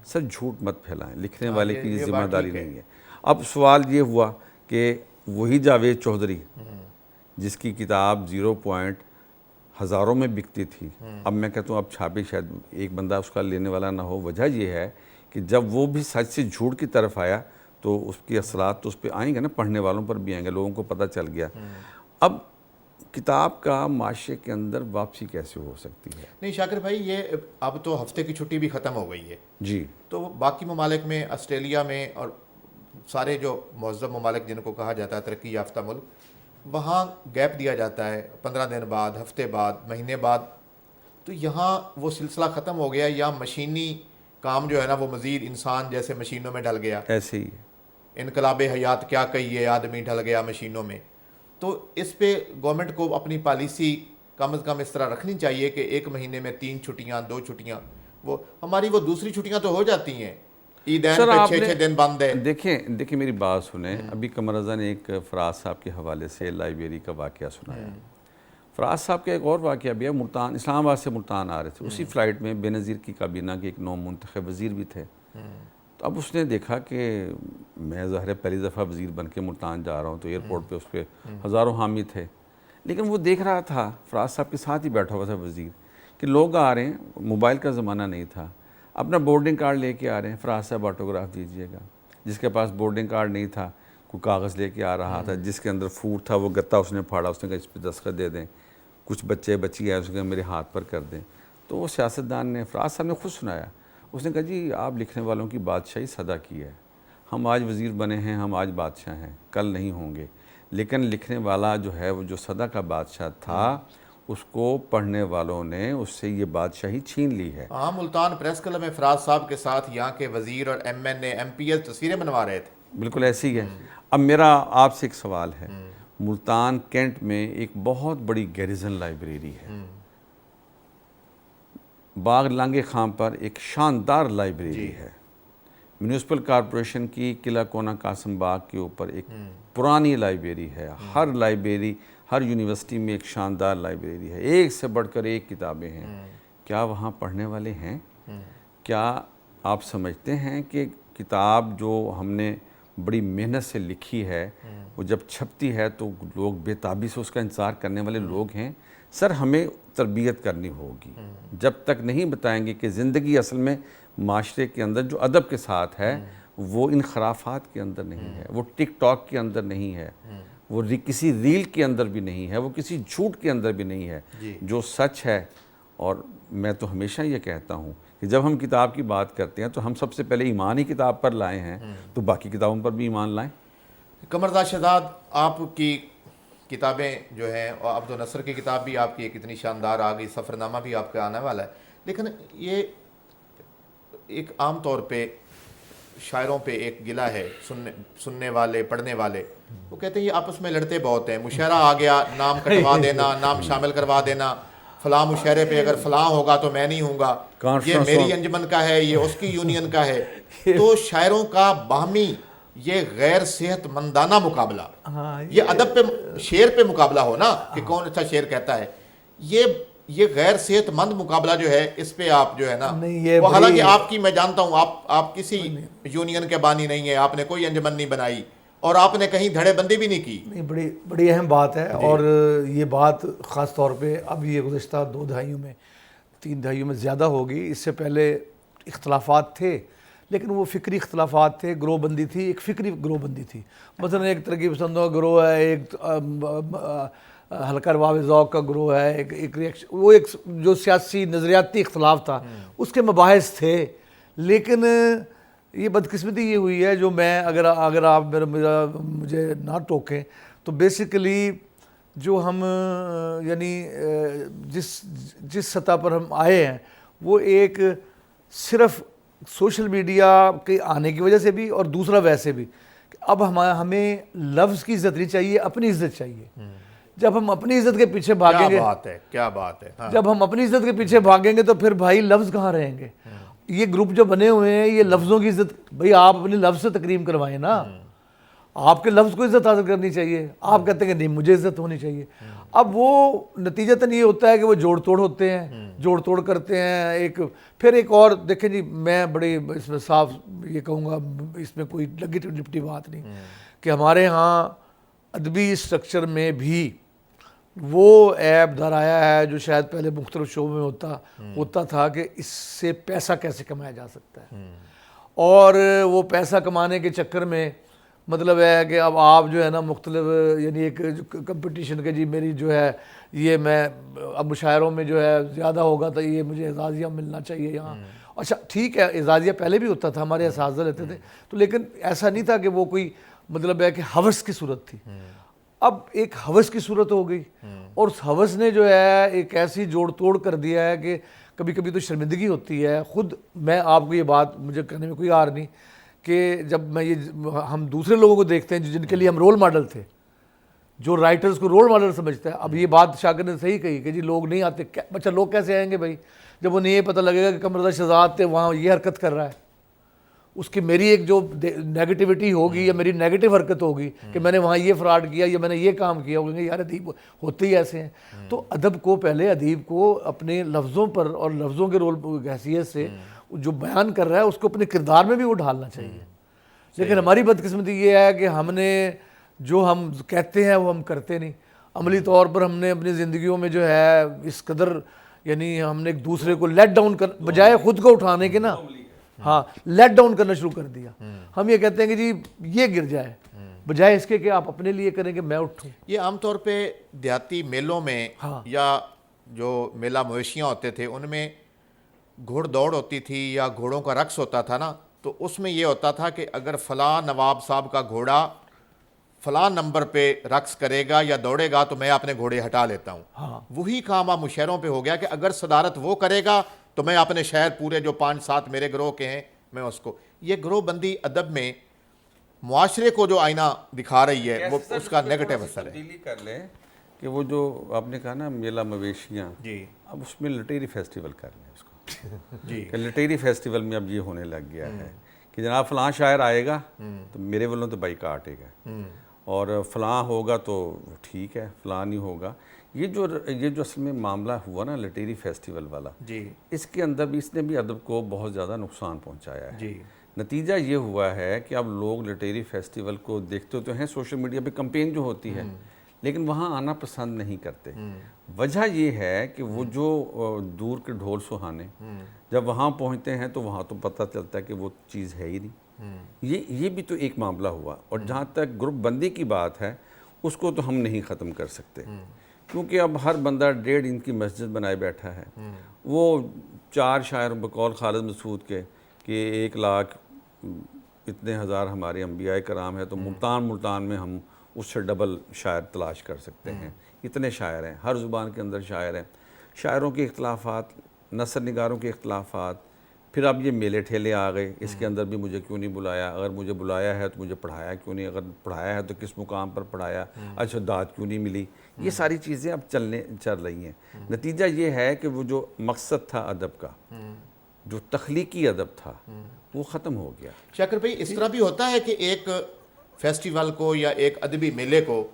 سر جھوٹ مت پھیلائیں، لکھنے والے کی یہ ذمہ داری نہیں ہے. اب سوال یہ ہوا کہ وہی جاوید چودھری جس کی کتاب 0 پوائنٹ ہزاروں میں بکتی تھی، اب میں کہتا ہوں اب چھاپے شاید ایک بندہ اس کا لینے والا نہ ہو. وجہ یہ ہے کہ جب وہ بھی سچ سے جھوٹ کی طرف آیا تو اس کی اثرات تو اس پہ آئیں گے نا، پڑھنے والوں پر بھی آئیں گے، لوگوں کو پتہ چل گیا. اب کتاب کا معاشرے کے اندر واپسی کیسے ہو سکتی ہے؟ نہیں شاکر بھائی، یہ اب تو ہفتے کی چھٹی بھی ختم ہو گئی ہے جی. تو باقی ممالک میں، آسٹریلیا میں اور سارے جو مہذب ممالک جن کو کہا جاتا ہے ترقی یافتہ ملک، وہاں گیپ دیا جاتا ہے 15 دن بعد، ہفتے بعد، مہینے بعد تو یہاں وہ سلسلہ ختم ہو گیا یا مشینی کام جو ہے نا وہ مزید انسان جیسے مشینوں میں ڈل گیا؟ ایسے ہی انقلاب حیات کیا کہیے، آدمی ڈل گیا مشینوں میں. تو اس پہ گورنمنٹ کو اپنی پالیسی کم از کم اس طرح رکھنی چاہیے کہ 1 مہینے میں 3 چھٹیاں 2 چھٹیاں، وہ ہماری وہ دوسری چھٹیاں تو ہو جاتی ہیں، عیدین پہ 6 دن بند ہے. دیکھیں میری بات سنیں. ابھی قمر رضا نے ایک فراز صاحب کے حوالے سے لائبریری کا واقعہ سنایا. فراز صاحب کا ایک اور واقعہ بھی ہے. ملتان، اسلام آباد سے ملتان آ رہے تھے، اسی فلائٹ میں بے نظیر کی کابینہ کے ایک نو منتخب وزیر بھی تھے. تو اب اس نے دیکھا کہ میں ظاہر پہلی دفعہ وزیر بن کے ملتان جا رہا ہوں، تو ایئرپورٹ پہ اس پہ ہزاروں حامی تھے. لیکن وہ دیکھ رہا تھا، فراز صاحب کے ساتھ ہی بیٹھا ہوا تھا وزیر، کہ لوگ آ رہے ہیں، موبائل کا زمانہ نہیں تھا، اپنا بورڈنگ کارڈ لے کے آ رہے ہیں، فراز صاحب آٹوگراف دیجئے گا. جس کے پاس بورڈنگ کارڈ نہیں تھا، کوئی کاغذ لے کے آ رہا تھا جس کے اندر فوڈ تھا، وہ گتا اس نے پھاڑا، اس نے کہا اس پہ دستخط دے دیں. کچھ بچے بچی آئے، اس نے کہا میرے ہاتھ پر کر دیں. تو وہ سیاستدان نے، فراز صاحب نے خود سنایا، اس نے کہا جی آپ لکھنے والوں کی بادشاہی صدا کی ہے، ہم آج وزیر بنے ہیں، ہم آج بادشاہ ہیں، کل نہیں ہوں گے. لیکن لکھنے والا جو ہے، وہ جو صدا کا بادشاہ تھا، اس کو پڑھنے والوں نے اس سے یہ بادشاہی چھین لی ہے. ہاں، ملتان پریس کلب میں فراز صاحب کے ساتھ یہاں کے وزیر اور M N A M P S تصویریں بنوا رہے تھے. بالکل ایسی ہی ہے. اب میرا آپ سے ایک سوال ہے، ملتان کینٹ میں ایک بہت بڑی گیریزن لائبریری ہے، باغ لانگے خان پر ایک شاندار لائبریری ہے، میونسپل کارپوریشن کی قلعہ کونا قاسم باغ کے اوپر ایک پرانی لائبریری ہے. ہر لائبریری، ہر یونیورسٹی میں ایک شاندار لائبریری ہے، ایک سے بڑھ کر ایک کتابیں ہیں. کیا وہاں پڑھنے والے ہیں؟ کیا آپ سمجھتے ہیں کہ کتاب جو ہم نے بڑی محنت سے لکھی ہے، وہ جب چھپتی ہے تو لوگ بے تابی سے اس کا انتظار کرنے والے لوگ ہیں؟ سر ہمیں تربیت کرنی ہوگی. جب تک نہیں بتائیں گے کہ زندگی اصل میں معاشرے کے اندر جو ادب کے ساتھ ہے، وہ ان خرافات کے اندر نہیں ہے، وہ ٹک ٹاک کے اندر نہیں ہے، وہ کسی ریل کے اندر بھی نہیں ہے، وہ کسی جھوٹ کے اندر بھی نہیں ہے. جو سچ ہے، اور میں تو ہمیشہ یہ کہتا ہوں کہ جب ہم کتاب کی بات کرتے ہیں تو ہم سب سے پہلے ایمان ہی کتاب پر لائے ہیں، تو باقی کتابوں پر بھی ایمان لائیں. قمر رضا شہزاد، آپ کی کتابیں جو ہیں، اور عبد النصر کی کتاب بھی آپ کی ایک اتنی شاندار آ گئی، سفر نامہ بھی آپ کا آنے والا ہے. لیکن یہ ایک عام طور پہ شاعروں پہ ایک گلہ ہے، سننے والے، پڑھنے والے، وہ کہتے ہیں یہ آپس میں لڑتے بہت ہیں. مشاعرہ آ گیا، نام کٹوا دینا، نام شامل کروا دینا، فلاں مشاعرے پہ اگر فلاں ہوگا تو میں نہیں ہوں گا، یہ میری انجمن کا ہے، یہ اس کی یونین کا ہے. تو شاعروں کا باہمی یہ غیر صحت مندانہ مقابلہ، یہ ادب پہ، شعر پہ مقابلہ ہو نا کہ کون اچھا شعر کہتا ہے، یہ غیر صحت مند مقابلہ جو ہے، اس پہ آپ جو ہے نا، وہ حالانکہ آپ کی، میں جانتا ہوں آپ کسی یونین کے بانی نہیں ہیں، آپ نے کوئی انجمن نہیں بنائی، اور آپ نے کہیں دھڑے بندی بھی نہیں کی. نہیں، بڑی اہم بات ہے. اور یہ بات خاص طور پہ اب یہ گزشتہ 2 دہائیوں میں، 3 دہائیوں میں زیادہ ہوگی. اس سے پہلے اختلافات تھے، لیکن وہ فکری اختلافات تھے، گروہ بندی تھی، ایک فکری گروہ بندی تھی. مثلا ایک ترقی پسندوں کا گروہ ہے، ایک ہلکا رباب ذوق کا گروہ ہے، ایک ریئیکشن، وہ ایک جو سیاسی نظریاتی اختلاف تھا، اس کے مباحث تھے. لیکن یہ بدقسمتی یہ ہوئی ہے، جو میں اگر آپ مجھے نہ ٹوکیں، تو بیسیکلی جو ہم یعنی جس سطح پر ہم آئے ہیں، وہ ایک صرف سوشل میڈیا کے آنے کی وجہ سے بھی، اور دوسرا ویسے بھی، اب ہمیں لفظ کی عزت نہیں چاہیے، اپنی عزت چاہیے. جب ہم اپنی عزت کے پیچھے بھاگیں گے، کیا بات ہے، جب ہم اپنی عزت کے پیچھے بھاگیں گے تو پھر بھائی لفظ کہاں رہیں گے؟ یہ گروپ جو بنے ہوئے ہیں، یہ لفظوں کی عزت، بھئی آپ اپنے لفظ سے تکریم کروائیں نا. آپ کے لفظ کو عزت حاصل کرنی چاہیے. آپ کہتے ہیں کہ نہیں، مجھے عزت ہونی چاہیے. اب وہ نتیجتاً یہ ہوتا ہے کہ وہ جوڑ توڑ ہوتے ہیں، جوڑ توڑ کرتے ہیں. پھر ایک اور دیکھیں جی، میں بڑی اس میں صاف یہ کہوں گا، اس میں کوئی لگی لپٹی بات نہیں، کہ ہمارے ہاں ادبی اسٹرکچر میں بھی وہ عیب در آیا ہے جو شاید پہلے مختلف شعبوں میں ہوتا تھا، کہ اس سے پیسہ کیسے کمایا جا سکتا ہے. اور وہ پیسہ کمانے کے چکر میں مطلب ہے کہ اب آپ جو ہے نا مختلف، یعنی ایک کمپٹیشن کے، جی میری جو ہے یہ، میں اب مشاعروں میں جو ہے زیادہ ہوگا تو یہ مجھے اعزازیہ ملنا چاہیے یہاں. اچھا ٹھیک ہے، اعزازیہ پہلے بھی ہوتا تھا، ہمارے اساتذہ لیتے تھے، تو لیکن ایسا نہیں تھا کہ وہ کوئی مطلب ہے کہ ہوس کی صورت تھی. اب ایک ہوس کی صورت ہو گئی، اور اس ہوس نے جو ہے ایک ایسی جوڑ توڑ کر دیا ہے کہ کبھی کبھی تو شرمندگی ہوتی ہے. خود میں آپ کو یہ بات مجھے کہنے میں کوئی عار نہیں کہ جب میں ہم دوسرے لوگوں کو دیکھتے ہیں جن کے لیے ہم رول ماڈل تھے، جو رائٹرز کو رول ماڈل سمجھتا ہے. اب یہ بات شاکر نے صحیح کہی کہ جی لوگ نہیں آتے. اچھا لوگ کیسے آئیں گے بھائی جب انہیں یہ پتہ لگے گا کہ قمر رضا شہزاد تھے وہاں یہ حرکت کر رہا ہے. اس کی میری ایک جو نیگیٹیوٹی ہوگی یا میری نیگیٹو حرکت ہوگی کہ میں نے وہاں یہ فراڈ کیا یا میں نے یہ کام کیا، وہ کہیں گے یار ادیب ہوتے ہی ایسے ہیں. تو ادب کو پہلے ادیب کو اپنے لفظوں پر اور لفظوں کے رول حیثیت سے جو بیان کر رہا ہے اس کو اپنے کردار میں بھی وہ ڈھالنا چاہیے. لیکن ہماری بدقسمتی یہ ہے کہ ہم نے جو ہم کہتے ہیں وہ ہم کرتے نہیں. عملی طور پر ہم نے اپنی زندگیوں میں جو ہے اس قدر یعنی ہم نے ایک دوسرے کو لیٹ ڈاؤن کر بجائے خود کو اٹھانے کے نا ہاں لیٹ ڈاؤن کرنا شروع کر دیا. ہم یہ کہتے ہیں کہ جی یہ گر جائے بجائے اس کے کہ آپ اپنے لیے کریں کہ میں اٹھوں. یہ عام طور پہ دیہاتی میلوں میں یا جو میلہ مویشیاں ہوتے تھے ان میں گھوڑ دوڑ ہوتی تھی یا گھوڑوں کا رقص ہوتا تھا نا، تو اس میں یہ ہوتا تھا کہ اگر فلاں نواب صاحب کا گھوڑا فلاں نمبر پہ رقص کرے گا یا دوڑے گا تو میں اپنے گھوڑے ہٹا لیتا ہوں. وہی کام اب مشاعروں پہ ہو گیا کہ اگر صدارت وہ کرے گا تو میں اپنے شہر پورے جو 5-7 میرے گروہ کے ہیں میں اس کو. یہ گروہ بندی ادب میں معاشرے کو جو آئینہ دکھا رہی ہے وہ اس کا نیگیٹو اثر ہے. تبدیلی کر لیں کہ وہ جو آپ نے کہا نا میلہ مویشیاں، جی اب اس میں لٹیری فیسٹیول کر لیں اس کو. جی کہ لٹیری فیسٹیول میں اب یہ ہونے لگ گیا ہے کہ جناب فلاں شاعر آئے گا تو میرے والوں تو بائیکاٹ ہے، اور فلاں ہوگا تو ٹھیک ہے، فلاں نہیں ہوگا. یہ جو اصل میں معاملہ ہوا نا لٹیری فیسٹیول والا، جی اس کے اندر بھی اس نے بھی ادب کو بہت زیادہ نقصان پہنچایا ہے. جی نتیجہ یہ ہوا ہے کہ اب لوگ لٹیری فیسٹیول کو دیکھتے تو ہیں سوشل میڈیا پہ کمپین جو ہوتی ہے، لیکن وہاں آنا پسند نہیں کرتے. وجہ یہ ہے کہ وہ جو دور کے ڈھول سہانے جب وہاں پہنچتے ہیں تو وہاں تو پتہ چلتا ہے کہ وہ چیز ہے ہی نہیں. یہ بھی تو ایک معاملہ ہوا. اور جہاں تک گروپ بندی کی بات ہے اس کو تو ہم نہیں ختم کر سکتے، کیونکہ اب ہر بندہ 1.5 انچ کی مسجد بنائے بیٹھا ہے. وہ 4 شاعر بقول خالد مسعود کے کہ 1 لاکھ اتنے ہزار ہمارے انبیاء کرام ہیں، تو ملتان میں ہم اس سے ڈبل شاعر تلاش کر سکتے ہیں. اتنے شاعر ہیں، ہر زبان کے اندر شاعر ہیں. شاعروں کے اختلافات، نثر نگاروں کے اختلافات، پھر اب یہ میلے ٹھیلے آ گئے. اس کے اندر بھی مجھے کیوں نہیں بلایا، اگر مجھے بلایا ہے تو مجھے پڑھایا کیوں نہیں، اگر پڑھایا ہے تو کس مقام پر پڑھایا، اچھا داد کیوں نہیں ملی. یہ ساری چیزیں اب چل رہی ہیں. نتیجہ یہ ہے کہ وہ جو مقصد تھا ادب کا، جو تخلیقی ادب تھا، وہ ختم ہو گیا. شاکر بھائی اس طرح بھی ہوتا ہے کہ ایک فیسٹیول کو یا ایک ادبی میلے کو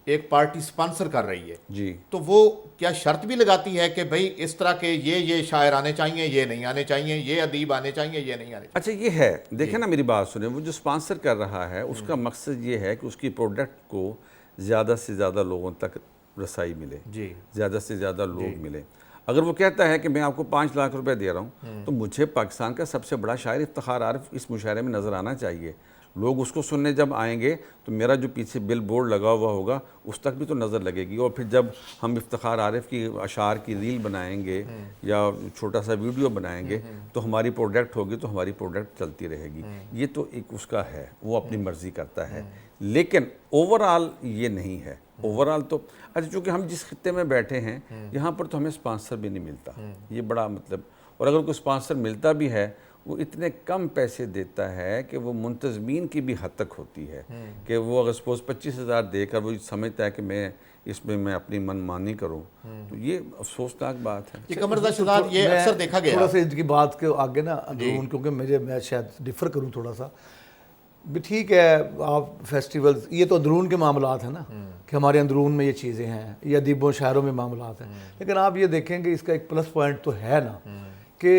ایک پارٹی سپانسر کر رہی ہے، جی تو وہ کیا شرط بھی لگاتی ہے کہ بھئی اس طرح کے یہ شاعر آنے چاہیے، یہ نہیں آنے چاہیے، یہ ادیب آنے چاہیے، یہ نہیں آنے چاہیے؟ اچھا یہ ہے، دیکھیں نا میری بات سنیں، وہ جو سپانسر کر رہا ہے اس کا مقصد یہ ہے کہ اس کی پروڈکٹ کو زیادہ سے زیادہ لوگوں تک رسائی ملے، جی زیادہ سے زیادہ لوگ ملے. اگر وہ کہتا ہے کہ میں آپ کو 5 لاکھ روپے دے رہا ہوں تو مجھے پاکستان کا سب سے بڑا شاعر افتخار عارف اس مشاعرے میں نظر آنا چاہیے. لوگ اس کو سننے جب آئیں گے تو میرا جو پیچھے بل بورڈ لگا ہوا ہوگا اس تک بھی تو نظر لگے گی. اور پھر جب ہم افتخار عارف کی اشعار کی ریل بنائیں گے یا چھوٹا سا ویڈیو بنائیں گے تو ہماری پروڈکٹ ہوگی تو ہماری پروڈکٹ چلتی رہے گی. یہ تو ایک اس کا ہے، وہ اپنی مرضی کرتا ہے. لیکن اوورآل یہ نہیں ہے. اوورآل تو اچھا چونکہ ہم جس خطے میں بیٹھے ہیں یہاں پر تو ہمیں سپانسر بھی نہیں ملتا. یہ بڑا مطلب، اور اگر کوئی سپانسر ملتا بھی ہے وہ اتنے کم پیسے دیتا ہے کہ وہ منتظمین کی بھی حد تک ہوتی ہے کہ وہ اگر سپوز 25,000 دے کر وہ سمجھتا ہے کہ میں اس میں اپنی من مانی کروں، تو یہ افسوسناک بات ہے. یہ قمر رضا شہزاد یہ اکثر دیکھا گیا. تھوڑا سا ان کی بات کے آگے نا اندرون، کیونکہ میں شاید ڈفر کروں تھوڑا سا. بھی ٹھیک ہے آپ فیسٹیولز، یہ تو اندرون کے معاملات ہیں نا کہ ہمارے اندرون میں یہ چیزیں ہیں، یہ ادیبوں شاعروں میں معاملات ہیں. لیکن آپ یہ دیکھیں کہ اس کا ایک پلس پوائنٹ تو ہے نا کہ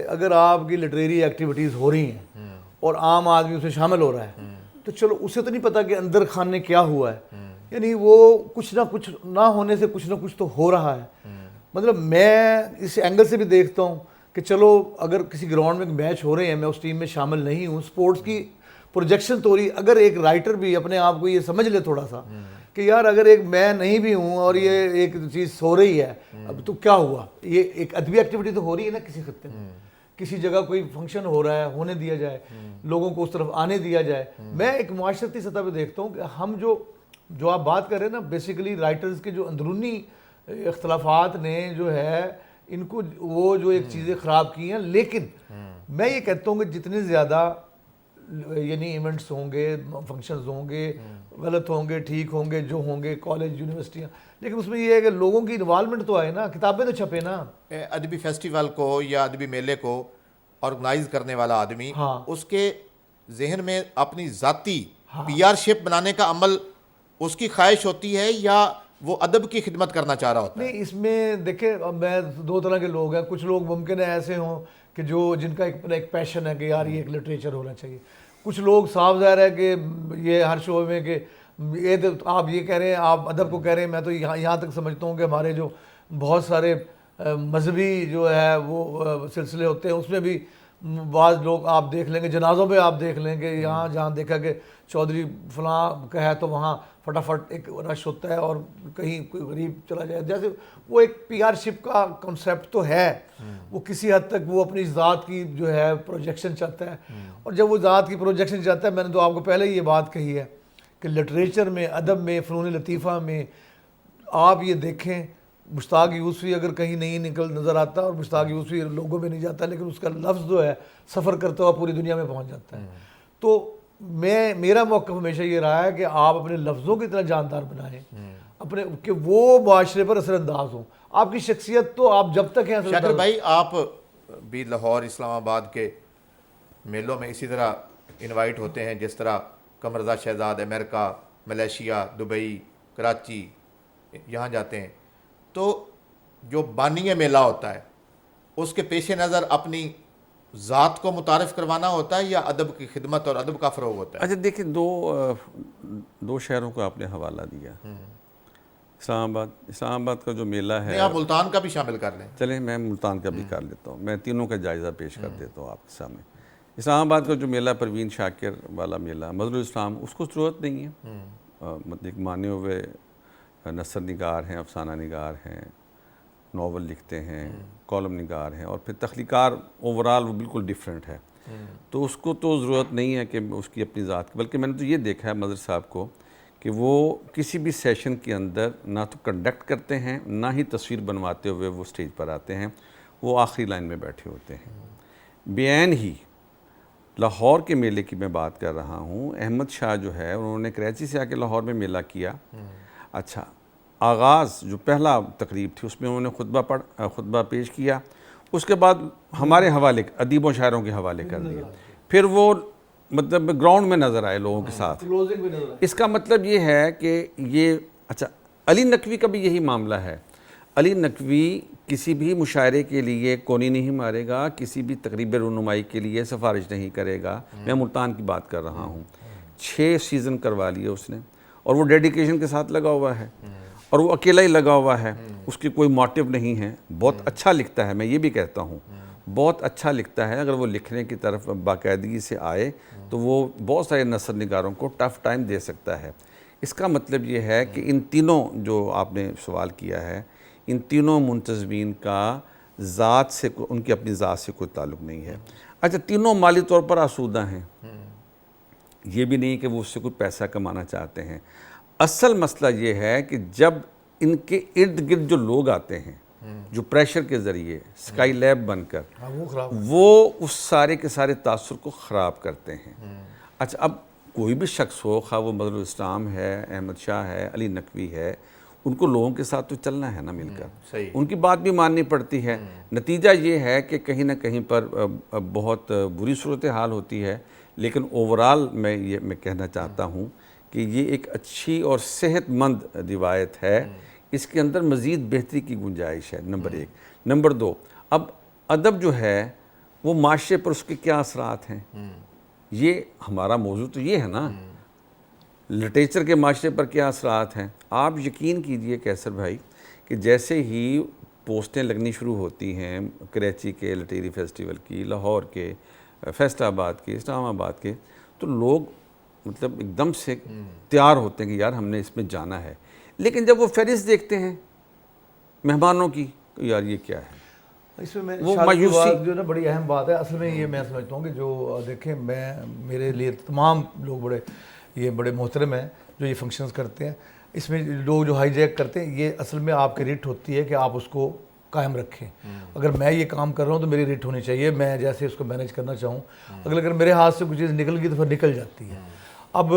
اگر آپ کی لٹریری ایکٹیویٹیز ہو رہی ہیں اور عام آدمی اس میں شامل ہو رہا ہے تو چلو اسے تو نہیں پتا کہ اندر خانے کیا ہوا ہے، یعنی وہ کچھ نہ کچھ نہ ہونے سے کچھ نہ کچھ تو ہو رہا ہے. مطلب میں اس اینگل سے بھی دیکھتا ہوں کہ چلو اگر کسی گراؤنڈ میں میچ ہو رہے ہیں، میں اس ٹیم میں شامل نہیں ہوں، سپورٹس کی پروجیکشن تو رہی. اگر ایک رائٹر بھی اپنے آپ کو یہ سمجھ لے تھوڑا سا کہ یار اگر ایک میں نہیں بھی ہوں اور یہ ایک چیز ہو رہی ہے اب تو کیا ہوا، یہ ایک ادبی ایکٹیویٹی تو ہو رہی ہے نا کسی خطے میں، کسی جگہ کوئی فنکشن ہو رہا ہے، ہونے دیا جائے، لوگوں کو اس طرف آنے دیا جائے. میں ایک معاشرتی سطح پہ دیکھتا ہوں کہ ہم جو جو آپ بات کر رہے ہیں نا بیسیکلی رائٹرز کے جو اندرونی اختلافات نے جو ہے ان کو وہ جو ایک چیزیں خراب کی ہیں، لیکن میں یہ کہتا ہوں کہ جتنے زیادہ یعنی ایونٹس ہوں گے، فنکشنز ہوں گے، غلط ہوں گے، ٹھیک ہوں گے، جو ہوں گے کالج یونیورسٹیاں، لیکن اس میں یہ ہے کہ لوگوں کی انوالومنٹ تو آئے نا، کتابیں تو چھپے نا. ادبی فیسٹیول کو یا ادبی میلے کو آرگنائز کرنے والا آدمی اس کے ذہن میں اپنی ذاتی پی آر شپ بنانے کا عمل اس کی خواہش ہوتی ہے یا وہ ادب کی خدمت کرنا چاہ رہا ہوتا ہے؟ نہیں، اس میں دیکھیں میں دو طرح کے لوگ ہیں. کچھ لوگ ممکن ہے ایسے ہوں کہ جن کا ایک پیشن ہے کہ یار یہ ایک لٹریچر ہونا چاہیے. کچھ لوگ صاف ظاہر ہے کہ یہ ہر شعبے میں کہ یہ تو آپ یہ کہہ رہے ہیں، آپ ادب کو کہہ رہے ہیں. میں تو یہاں تک سمجھتا ہوں کہ ہمارے جو بہت سارے مذہبی جو ہے وہ سلسلے ہوتے ہیں اس میں بھی بعض لوگ آپ دیکھ لیں گے، جنازوں پہ آپ دیکھ لیں گے، یہاں جہاں دیکھا کہ چودھری فلاں کا ہے تو وہاں فٹافٹ ایک رش ہوتا ہے اور کہیں کوئی غریب چلا جائے. جیسے وہ ایک پی آر شپ کا کنسیپٹ تو ہے، وہ کسی حد تک وہ اپنی ذات کی جو ہے پروجیکشن چاہتا ہے. اور جب وہ ذات کی پروجیکشن چاہتا ہے، میں نے تو آپ کو پہلے یہ بات کہی ہے کہ لٹریچر میں، ادب میں، فنون لطیفہ میں آپ یہ دیکھیں مشتاق یوسفی اگر کہیں نہیں نظر آتا، اور مشتاق یوسفی لوگوں میں نہیں جاتا، لیکن اس کا لفظ جو ہے سفر کرتا ہوا پوری دنیا میں پہنچ جاتا ہے. تو میرا موقف ہمیشہ یہ رہا ہے کہ آپ اپنے لفظوں کی طرح جاندار بنائیں اپنے، کہ وہ معاشرے پر اثر انداز ہوں. آپ کی شخصیت تو آپ جب تک ہیں. شاکر بھائی، آپ بھی لاہور، اسلام آباد کے میلوں میں اسی طرح انوائٹ ہوتے ہیں جس طرح قمرزا شہزاد امریکہ، ملیشیا، دبئی، کراچی یہاں جاتے ہیں. تو جو بانی میلہ ہوتا ہے اس کے پیش نظر اپنی ذات کو متعارف کروانا ہوتا ہے یا ادب کی خدمت اور ادب کا فروغ ہوتا ہے؟ اچھا دیکھیں، دو شہروں کو آپ نے حوالہ دیا. اسلام آباد کا جو میلہ ہے، نہیں، آپ ملتان کا بھی شامل کر لیں. چلیں میں ملتان کا بھی کر لیتا ہوں، میں تینوں کا جائزہ پیش کر دیتا ہوں آپ کے سامنے. اسلام آباد کا جو میلہ پروین شاکر والا میلہ، مظہر الاسلام، اس کو ضرورت نہیں ہے. ایک مانے ہوئے نثر نگار ہیں، افسانہ نگار ہیں، ناول لکھتے ہیں، کالم نگار ہیں، اور پھر تخلیقار اوورال وہ بالکل ڈیفرنٹ ہے. تو اس کو تو ضرورت نہیں ہے کہ اس کی اپنی ذات کی، بلکہ میں نے تو یہ دیکھا ہے مظہر صاحب کو کہ وہ کسی بھی سیشن کے اندر نہ تو کنڈکٹ کرتے ہیں، نہ ہی تصویر بنواتے ہوئے وہ سٹیج پر آتے ہیں. وہ آخری لائن میں بیٹھے ہوتے ہیں. بیان ہی لاہور کے میلے کی میں بات کر رہا ہوں. احمد شاہ جو ہے انہوں نے کراچی سے آ کے لاہور میں میلہ کیا. اچھا، آغاز جو پہلا تقریب تھی اس میں انہوں نے خطبہ پیش کیا، اس کے بعد ہمارے حوالے ادیبوں شاعروں کے حوالے کر دیا. پھر وہ مطلب گراؤنڈ میں نظر آئے لوگوں کے ساتھ. اس کا مطلب یہ ہے کہ یہ اچھا علی نقوی کا بھی یہی معاملہ ہے. علی نقوی کسی بھی مشاعرے کے لیے کونی نہیں مارے گا، کسی بھی تقریب رونمائی کے لیے سفارش نہیں کرے گا. میں ملتان کی بات کر رہا ہوں. 6 سیزن کروا لیے اس نے، اور وہ ڈیڈیکیشن کے ساتھ لگا ہوا ہے، اور وہ اکیلا ہی لگا ہوا ہے. اس کی کوئی موٹیو نہیں ہے. بہت اچھا لکھتا ہے، میں یہ بھی کہتا ہوں بہت اچھا لکھتا ہے. اگر وہ لکھنے کی طرف باقاعدگی سے آئے تو وہ بہت سارے نثر نگاروں کو ٹف ٹائم دے سکتا ہے. اس کا مطلب یہ ہے کہ ان تینوں جو آپ نے سوال کیا ہے، ان تینوں منتظمین کا ذات سے، ان کی اپنی ذات سے کوئی تعلق نہیں ہے. اچھا، تینوں مالی طور پر آسودہ ہیں، یہ بھی نہیں کہ وہ اس سے کوئی پیسہ کمانا چاہتے ہیں. اصل مسئلہ یہ ہے کہ جب ان کے ارد گرد جو لوگ آتے ہیں جو پریشر کے ذریعے سکائی لیب بن کر وہ اس سارے کے سارے تاثر کو خراب کرتے ہیں. اچھا، اب کوئی بھی شخص ہو، خواہ وہ مظہر الاسلام ہے، احمد شاہ ہے، علی نقوی ہے، ان کو لوگوں کے ساتھ تو چلنا ہے نا مل کر، ان کی بات بھی ماننی پڑتی ہے. نتیجہ یہ ہے کہ کہیں نہ کہیں پر بہت بری صورتحال ہوتی ہے. لیکن اوورال میں کہنا چاہتا ہوں کہ یہ ایک اچھی اور صحت مند روایت ہے. اس کے اندر مزید بہتری کی گنجائش ہے، نمبر 1. نمبر 2، اب ادب جو ہے وہ معاشرے پر اس کے کیا اثرات ہیں، یہ ہمارا موضوع تو یہ ہے نا، لٹریچر کے معاشرے پر کیا اثرات ہیں. آپ یقین کیجئے کیسر بھائی کہ جیسے ہی پوسٹیں لگنی شروع ہوتی ہیں کراچی کے لٹیری فیسٹیول کی، لاہور کے، فیصل آباد کے، اسلام آباد کے، تو لوگ مطلب ایک دم سے تیار ہوتے ہیں کہ یار ہم نے اس میں جانا ہے. لیکن جب وہ فہرست دیکھتے ہیں مہمانوں کی تو یار یہ کیا ہے، اس میں وہ مایوسی جو نا بڑی اہم بات ہے. اصل میں یہ میں سمجھتا ہوں کہ جو دیکھیں، میرے لیے تمام لوگ بڑے یہ بڑے محترم ہیں جو یہ فنکشنز کرتے ہیں. اس میں لوگ جو ہائی جیک کرتے ہیں یہ اصل میں آپ کی ریٹ ہوتی ہے کہ آپ اس کو قائم رکھیں. اگر میں یہ کام کر رہا ہوں تو میری ریٹ ہونی چاہیے, میں جیسے اس کو مینیج کرنا چاہوں. اگر میرے ہاتھ سے کوئی چیز نکل گئی تو پھر نکل جاتی ہے. اب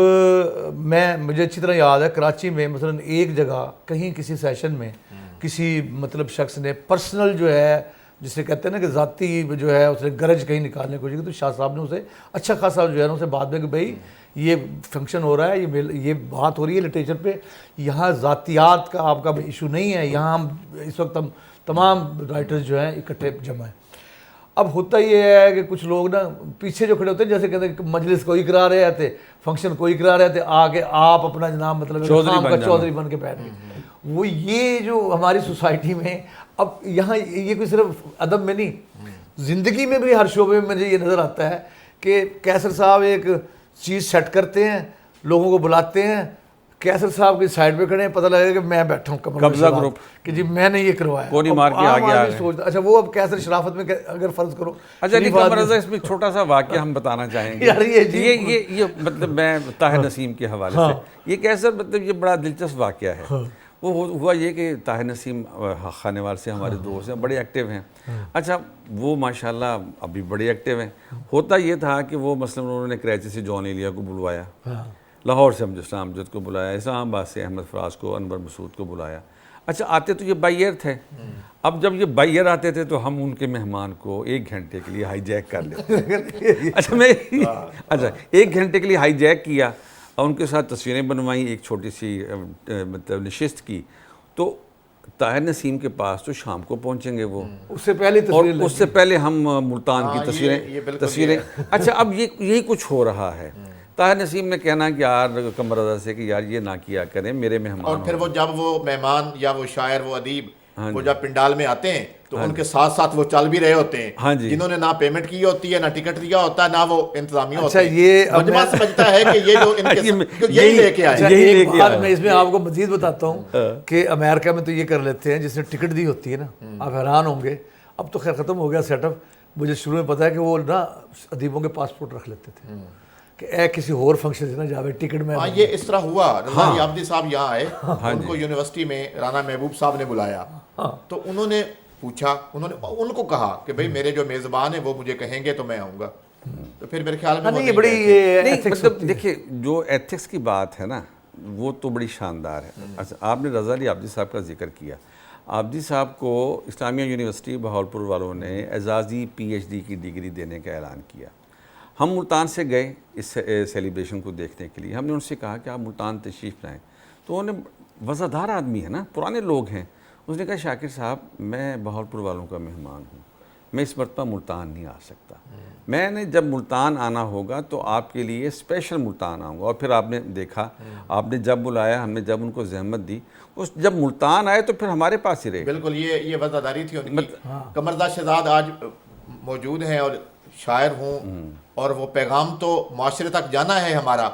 مجھے اچھی طرح یاد ہے کراچی میں مثلا ایک جگہ کہیں کسی سیشن میں کسی مطلب شخص نے پرسنل جو ہے جسے کہتے ہیں نا کہ ذاتی جو ہے اس نے گرج کہیں نکالنے کی کوشش کی, تو شاہ صاحب نے اسے اچھا خاصا جو ہے نا اسے بعد میں کہ بھائی یہ فنکشن ہو رہا ہے, یہ بات ہو رہی ہے لٹریچر پہ, یہاں ذاتیات کا آپ کا ایشو نہیں ہے, یہاں ہم اس وقت ہم تمام رائٹرز جو ہیں اکٹھے جمع ہیں. اب ہوتا یہ ہے کہ کچھ لوگ نا پیچھے جو کھڑے ہوتے ہیں جیسے کہتے ہیں مجلس کوئی کرا رہے تھے, فنکشن کوئی کرا رہے تھے, آگے آپ اپنا جناب مطلب چودھری بن کے بیٹھ گئے. وہ یہ جو ہماری سوسائٹی میں اب یہاں یہ کوئی صرف ادب میں نہیں, زندگی میں بھی ہر شعبے میں مجھے یہ نظر آتا ہے کہ کیسر صاحب ایک چیز سیٹ کرتے ہیں, لوگوں کو بلاتے ہیں, کیسر صاحب کی سائڈ پہ کھڑے ہیں, پتہ لگے کہ میں بیٹھا ہوں قبضہ گروپ کہ جی میں نے یہ کروایا, کوئی مار کے آگے آ گئے. اچھا وہ اب کیسر شرافت میں اگر فرض کرو. اچھا قمر رضا اس میں چھوٹا سا واقعہ ہم بتانا چاہیں گے یار یہ مطلب میں طاہر نسیم کے حوالے سے یہ کیسر مطلب یہ بڑا دلچسپ واقعہ ہے. وہ ہوا یہ کہ طاہر نسیم خانیوال سے ہمارے دوست ہیں, بڑے ایکٹیو ہیں. اچھا وہ ماشاءاللہ ابھی بڑے ایکٹیو ہیں. ہوتا یہ تھا کہ وہ مثلا انہوں نے کراچی سے جون ایلیا کو بلوایا, لاہور سے اسلام امجد کو بلایا, اسلام آباد سے احمد فراز کو, انور مسعود کو بلایا. اچھا آتے تو یہ بائی ایئر تھے. اب جب یہ بائی ایئر آتے تھے تو ہم ان کے مہمان کو 1 گھنٹے کے لیے ہائی جیک کر لیتے. اچھا 1 گھنٹے کے لیے ہائی جیک کیا اور ان کے ساتھ تصویریں بنوائیں, ایک چھوٹی سی مطلب نشست کی. تو طاہر نسیم کے پاس تو شام کو پہنچیں گے وہ, اس سے پہلے اور اس سے پہلے ہم ملتان کی تصویریں. اچھا اب یہی کچھ ہو رہا ہے. طاہر نسیم نے کہنا کہ یار قمر رضا سے کہ یار یہ نہ کیا کریں میرے مہمان. اور پھر وہ جب وہ مہمان یا وہ شاعر وہ ادیب وہ جب پنڈال میں آتے ہیں تو ان کے ساتھ ساتھ وہ چل بھی رہے ہوتے ہیں جنہوں نے نہ پیمنٹ کی ہوتی ہے, نہ ٹکٹ دیا ہوتا ہے, نہ وہ انتظامیہ ہوتا ہے. یہ مجمع سمجھتا ہے کہ یہ جو ان کے یہی لے کے آئے. میں اس میں آپ کو مزید بتاتا ہوں کہ امریکہ میں تو یہ کر لیتے ہیں جس نے ٹکٹ دی ہوتی ہے نا, آپ حیران ہوں گے, اب تو خیر ختم ہو گیا سیٹ اپ. مجھے شروع میں پتا ہے کہ وہ نا ادیبوں کے پاسپورٹ رکھ لیتے تھے کہ اے کسی اور فنکشن سے نہ جاوے ٹکٹ میں. ہاں یہ اس طرح ہوا. رضا عابدی صاحب یہاں آئے, ان کو یونیورسٹی میں رانا محبوب صاحب نے بلایا, تو انہوں نے پوچھا, انہوں نے ان کو کہا کہ بھئی میرے جو میزبان ہیں وہ مجھے کہیں گے تو میں آؤں گا. تو پھر میرے خیال میں یہ بڑی مطلب دیکھیے جو ایتھکس کی بات ہے نا وہ تو بڑی شاندار ہے. اچھا آپ نے رضا علی عابدی صاحب کا ذکر کیا. عابدی صاحب کو اسلامیہ یونیورسٹی بہاولپور والوں نے اعزازی PhD کی ڈگری دینے کا اعلان کیا. ہم ملتان سے گئے اس سیلیبریشن کو دیکھنے کے لیے. ہم نے ان سے کہا کہ آپ ملتان تشریف لائیں. تو انہوں نے وزادار آدمی ہے نا, پرانے لوگ ہیں, اس نے کہا شاکر صاحب میں بہاولپور والوں کا مہمان ہوں, میں اس مرتبہ ملتان نہیں آ سکتا. میں نے جب ملتان آنا ہوگا تو آپ کے لیے اسپیشل ملتان آؤں گا. اور پھر آپ نے دیکھا, آپ نے جب بلایا, ہم نے جب ان کو زحمت دی, جب ملتان آئے تو پھر ہمارے پاس ہی رہے. بالکل یہ وزاداری تھی ان کی. قمر رضا شہزاد آج موجود ہیں اور شاعر ہوں, اور وہ پیغام تو معاشرے تک جانا ہے ہمارا,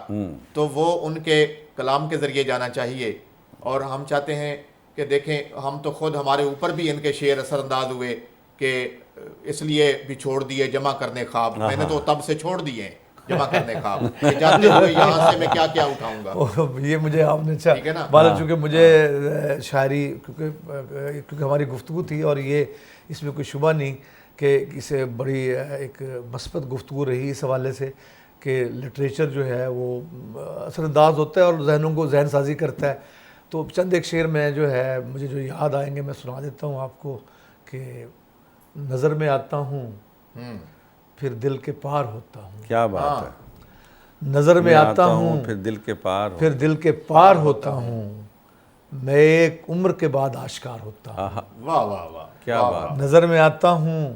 تو وہ ان کے کلام کے ذریعے جانا چاہیے. اور ہم چاہتے ہیں کہ دیکھیں ہم تو خود ہمارے اوپر بھی ان کے شعر اثر انداز ہوئے کہ اس لیے بھی چھوڑ دیے جمع کرنے خواب. میں نے تو تب سے چھوڑ دیے جمع کرنے خواب, کہ جاتے ہوئے یہاں سے میں کیا کیا اٹھاؤں گا. یہ مجھے آپ نے اچھا بات, چونکہ مجھے شاعری کیونکہ ہماری گفتگو تھی اور یہ اس میں کوئی شبہ نہیں کہ اسے بڑی ایک مثبت گفتگو رہی اس حوالے سے کہ لٹریچر جو ہے وہ اثر انداز ہوتا ہے اور ذہنوں کو ذہن سازی کرتا ہے. تو چند ایک شعر میں جو ہے مجھے جو یاد آئیں گے میں سنا دیتا ہوں آپ کو کہ نظر میں آتا ہوں پھر دل کے پار ہوتا ہوں. کیا بات ہے. نظر میں آتا ہوں پھر دل کے پار, پھر دل کے پار ہوتا ہوں, میں ایک عمر کے بعد آشکار ہوتا ہوں. واہ واہ واہ کیا بات. نظر میں آتا ہوں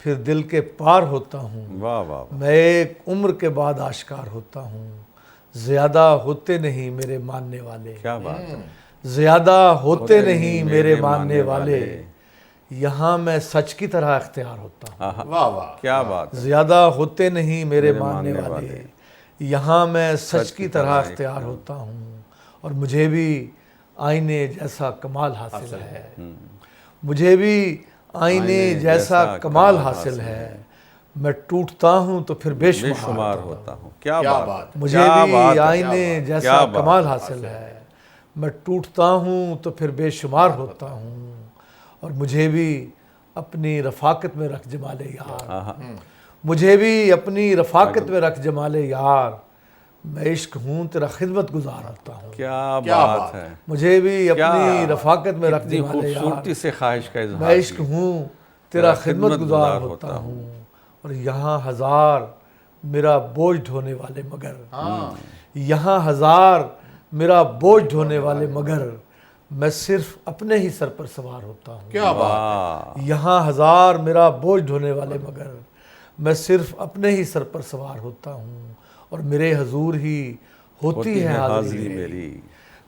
پھر دل کے پار ہوتا ہوں, واہ واہ. میں ایک عمر کے بعد آشکار ہوتا ہوں, زیادہ ہوتے نہیں میرے ماننے والے. کیا بات ہے. زیادہ ہوتے نہیں میرے ماننے والے, یہاں میں سچ کی طرح اختیار ہوتا ہوں. واہ واہ کیا بات. زیادہ ہوتے نہیں میرے ماننے والے, یہاں میں سچ کی طرح اختیار ہوتا ہوں, اور مجھے بھی آئینے جیسا کمال حاصل ہے. مجھے بھی آئینے جیسا کمال حاصل ہے, میں ٹوٹتا ہوں تو پھر بے بے شمار شمار ہوتا ہوں. کیا کیا بات بات ہے. مجھے کیا بھی بات ہے. آئینے جیسا کیا بات کمال حاصل ہے. میں ٹوٹتا ہوں تو پھر بے شمار ہوتا ہوں، اور مجھے بھی اپنی رفاقت میں رکھ جمال یار. مجھے بھی اپنی رفاقت میں رکھ جمال یار. میں عشق ہوں تیرا خدمت گزار ہوتا ہوں. کیا کیا بات بات ہے. مجھے بھی اپنی رفاقت میں رکھ کتنی جمال یار. خوبصورتی سے خواہش کا اظہار میں عشق کیا. ہوں تیرا خدمت گزار ہوتا ہوں، اور یہاں ہزار میرا بوجھ ڈھونے والے مگر. یہاں ہزار میرا بوجھ ڈھونے والے مگر، میں صرف اپنے ہی سر پر سوار ہوتا ہوں. کیا بات ہے. یہاں ہزار میرا بوجھ ڈھونے والے مگر، میں صرف اپنے ہی سر پر سوار ہوتا ہوں، اور میرے حضور ہی ہوتی ہے حاضری میری.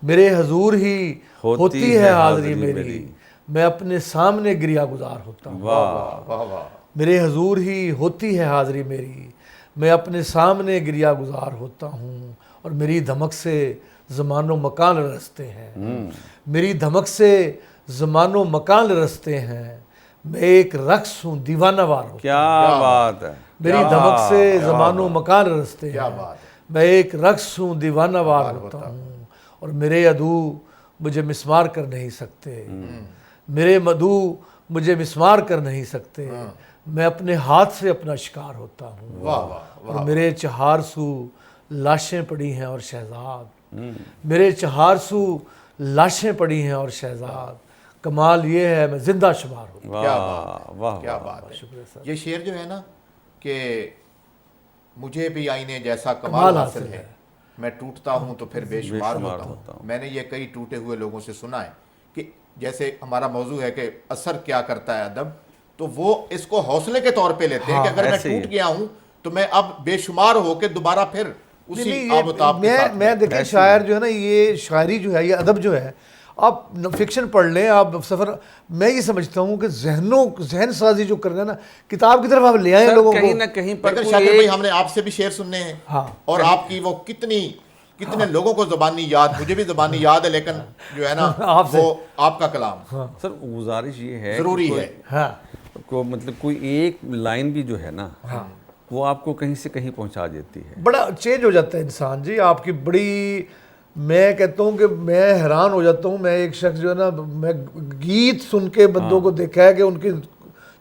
میرے حضور ہی ہوتی ہے حاضری میری. میں اپنے سامنے گریہ گزار ہوتا ہوں. واہ. واہ واہ. میرے حضور ہی ہوتی ہے حاضری میری. میں اپنے سامنے گریہ گزار ہوتا ہوں، اور میری دھمک سے زمان و مکان رستے ہیں. میری دھمک سے زمان و مکان رستے ہیں. میں ایک رقص ہوں دیوانہ وار ہوتا ہوں. کیا بات ہے. میری دھمک سے زمان و مکان رستے کیا ہیں. بات ہے. میں ایک رقص ہوں دیوانہ وار ہوتا ہوں، اور میرے عدو مجھے مسمار کر نہیں سکتے. میرے مدعو مجھے مسمار کر نہیں سکتے. میں اپنے ہاتھ سے اپنا شکار ہوتا ہوں. واہ واہ. اور میرے چہار سو لاشیں پڑی ہیں اور شہزاد. میرے چہار سو لاشیں پڑی ہیں اور شہزاد. کمال یہ ہے میں زندہ شمار ہوں. کیا بات. واہ. کیا بات ہے. یہ شعر جو ہے نا کہ مجھے بھی آئینے جیسا کمال حاصل ہے، میں ٹوٹتا ہوں تو پھر بے شمار ہوتا ہوں. میں نے یہ کئی ٹوٹے ہوئے لوگوں سے سنا ہے کہ جیسے ہمارا موضوع ہے کہ اثر کیا کرتا ہے ادب، تو وہ اس کو حوصلے کے طور پہ لیتے ہیں کہ اگر میں ٹوٹ گیا ہوں تو میں اب بے شمار ہو کے دوبارہ پھر اسی آب و تاب کے ساتھ. میں دیکھیں شاعر جو ہے نا، یہ شاعری جو ہے، یہ ادب جو ہے، آپ فکشن پڑھ لیں، آپ سفر، میں یہ سمجھتا ہوں کہ ذہن سازی جو کرنا ہے نا، کتاب کی طرف آپ لے آئیں لوگوں کو. کہیں نہ کہیں پر لیکن شاکر بھائی ہم نے آپ سے بھی شعر سننے ہیں، ہاں. اور آپ کی وہ کتنے لوگوں کو زبانی یاد، مجھے بھی زبانی یاد ہے، لیکن جو ہے نا وہ آپ کا کلام. سر گزارش یہ ہے ضروری ہے. ہاں کو مطلب کوئی ایک لائن بھی جو ہے نا وہ آپ کو کہیں سے کہیں پہنچا دیتی ہے. بڑا چینج ہو جاتا ہے انسان جی. آپ کی بڑی، میں کہتا ہوں کہ میں حیران ہو جاتا ہوں. میں ایک شخص جو ہے نا، میں گیت سن کے بندوں کو دیکھا ہے کہ ان کے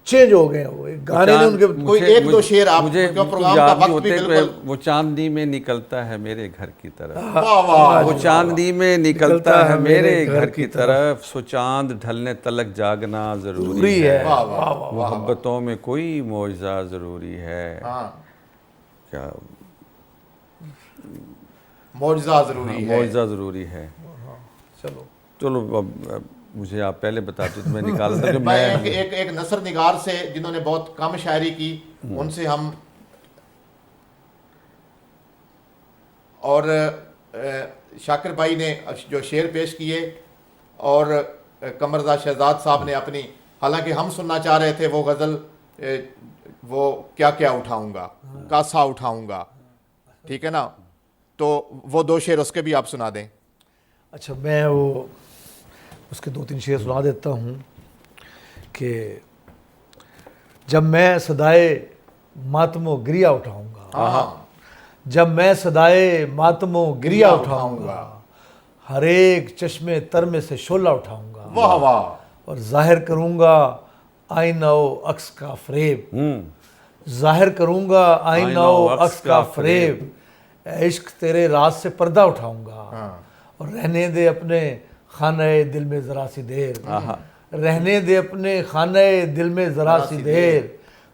چینج ہو گئے ہیں. وہ گانے نے ان کے کوئی ایک دو شعر آپ مجھے کا پروگرام کا وقت بھی بالکل. وہ چاندنی میں نکلتا ہے میرے گھر کی طرف. واہ واہ. وہ چاندنی میں نکلتا ہے میرے گھر کی طرف. سو چاند ڈھلنے تلک جاگنا ضروری ہے. محبتوں میں کوئی معجزہ ضروری ہے. کیا معجزہ ضروری ہے. معجزہ ضروری ہے. چلو اب مجھے آپ پہلے بتاتے تو میں نکالا تھا کہ میں ایک نثر نگار سے جنہوں نے بہت کم شاعری کی، ان سے ہم، اور شاکر بھائی نے جو شعر پیش کیے، اور قمرزا شہزاد صاحب نے اپنی، حالانکہ ہم سننا چاہ رہے تھے وہ غزل، وہ کیا کیا اٹھاؤں گا، کاسا اٹھاؤں گا، ٹھیک ہے نا، تو وہ دو شعر اس کے بھی آپ سنا دیں. اچھا، میں وہ اس کے 2-3 شعر سنا دیتا ہوں کہ جب میں صدائے ماتم و گریہ اٹھاؤں گا، جب میں صدائے ماتم و گریہ اٹھاؤں گا، ہر ایک چشمے تر میں سے شعلہ اٹھاؤں گا. واہ واہ. اور ظاہر کروں گا آئینہ و عکس کا فریب. ظاہر کروں گا آئینہ و عکس کا فریب. اے عشق تیرے راز سے پردہ اٹھاؤں گا، اور رہنے دے اپنے خانہ دل میں ذرا سی دیر. رہنے دے اپنے خانہ دل میں ذرا سی دیر.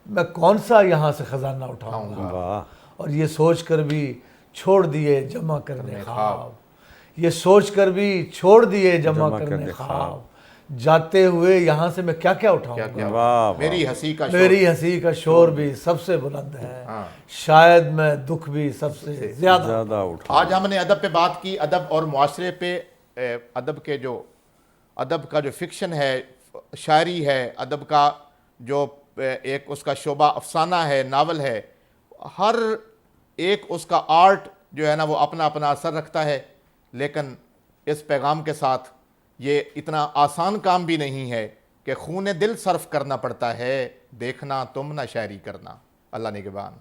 میں کون سا یہاں سے خزانہ اٹھاؤں گا، اور یہ سوچ کر بھی چھوڑ دیے جمع کرنے خواب. یہ سوچ کر بھی چھوڑ دیے جمع کرنے خواب. جاتے ہوئے یہاں سے میں کیا کیا اٹھاؤں گا. میری ہنسی کا شور بھی سب سے بلند ہے. شاید میں دکھ بھی سب سے زیادہ اٹھاؤں. آج ہم نے ادب پہ بات کی، ادب اور معاشرے پہ. ادب کا جو فکشن ہے، شاعری ہے، ادب کا جو ایک اس کا شعبہ افسانہ ہے، ناول ہے، ہر ایک اس کا آرٹ جو ہے نا وہ اپنا اپنا اثر رکھتا ہے. لیکن اس پیغام کے ساتھ یہ اتنا آسان کام بھی نہیں ہے کہ خون دل صرف کرنا پڑتا ہے، دیکھنا تم نہ شاعری کرنا. اللہ نگہبان.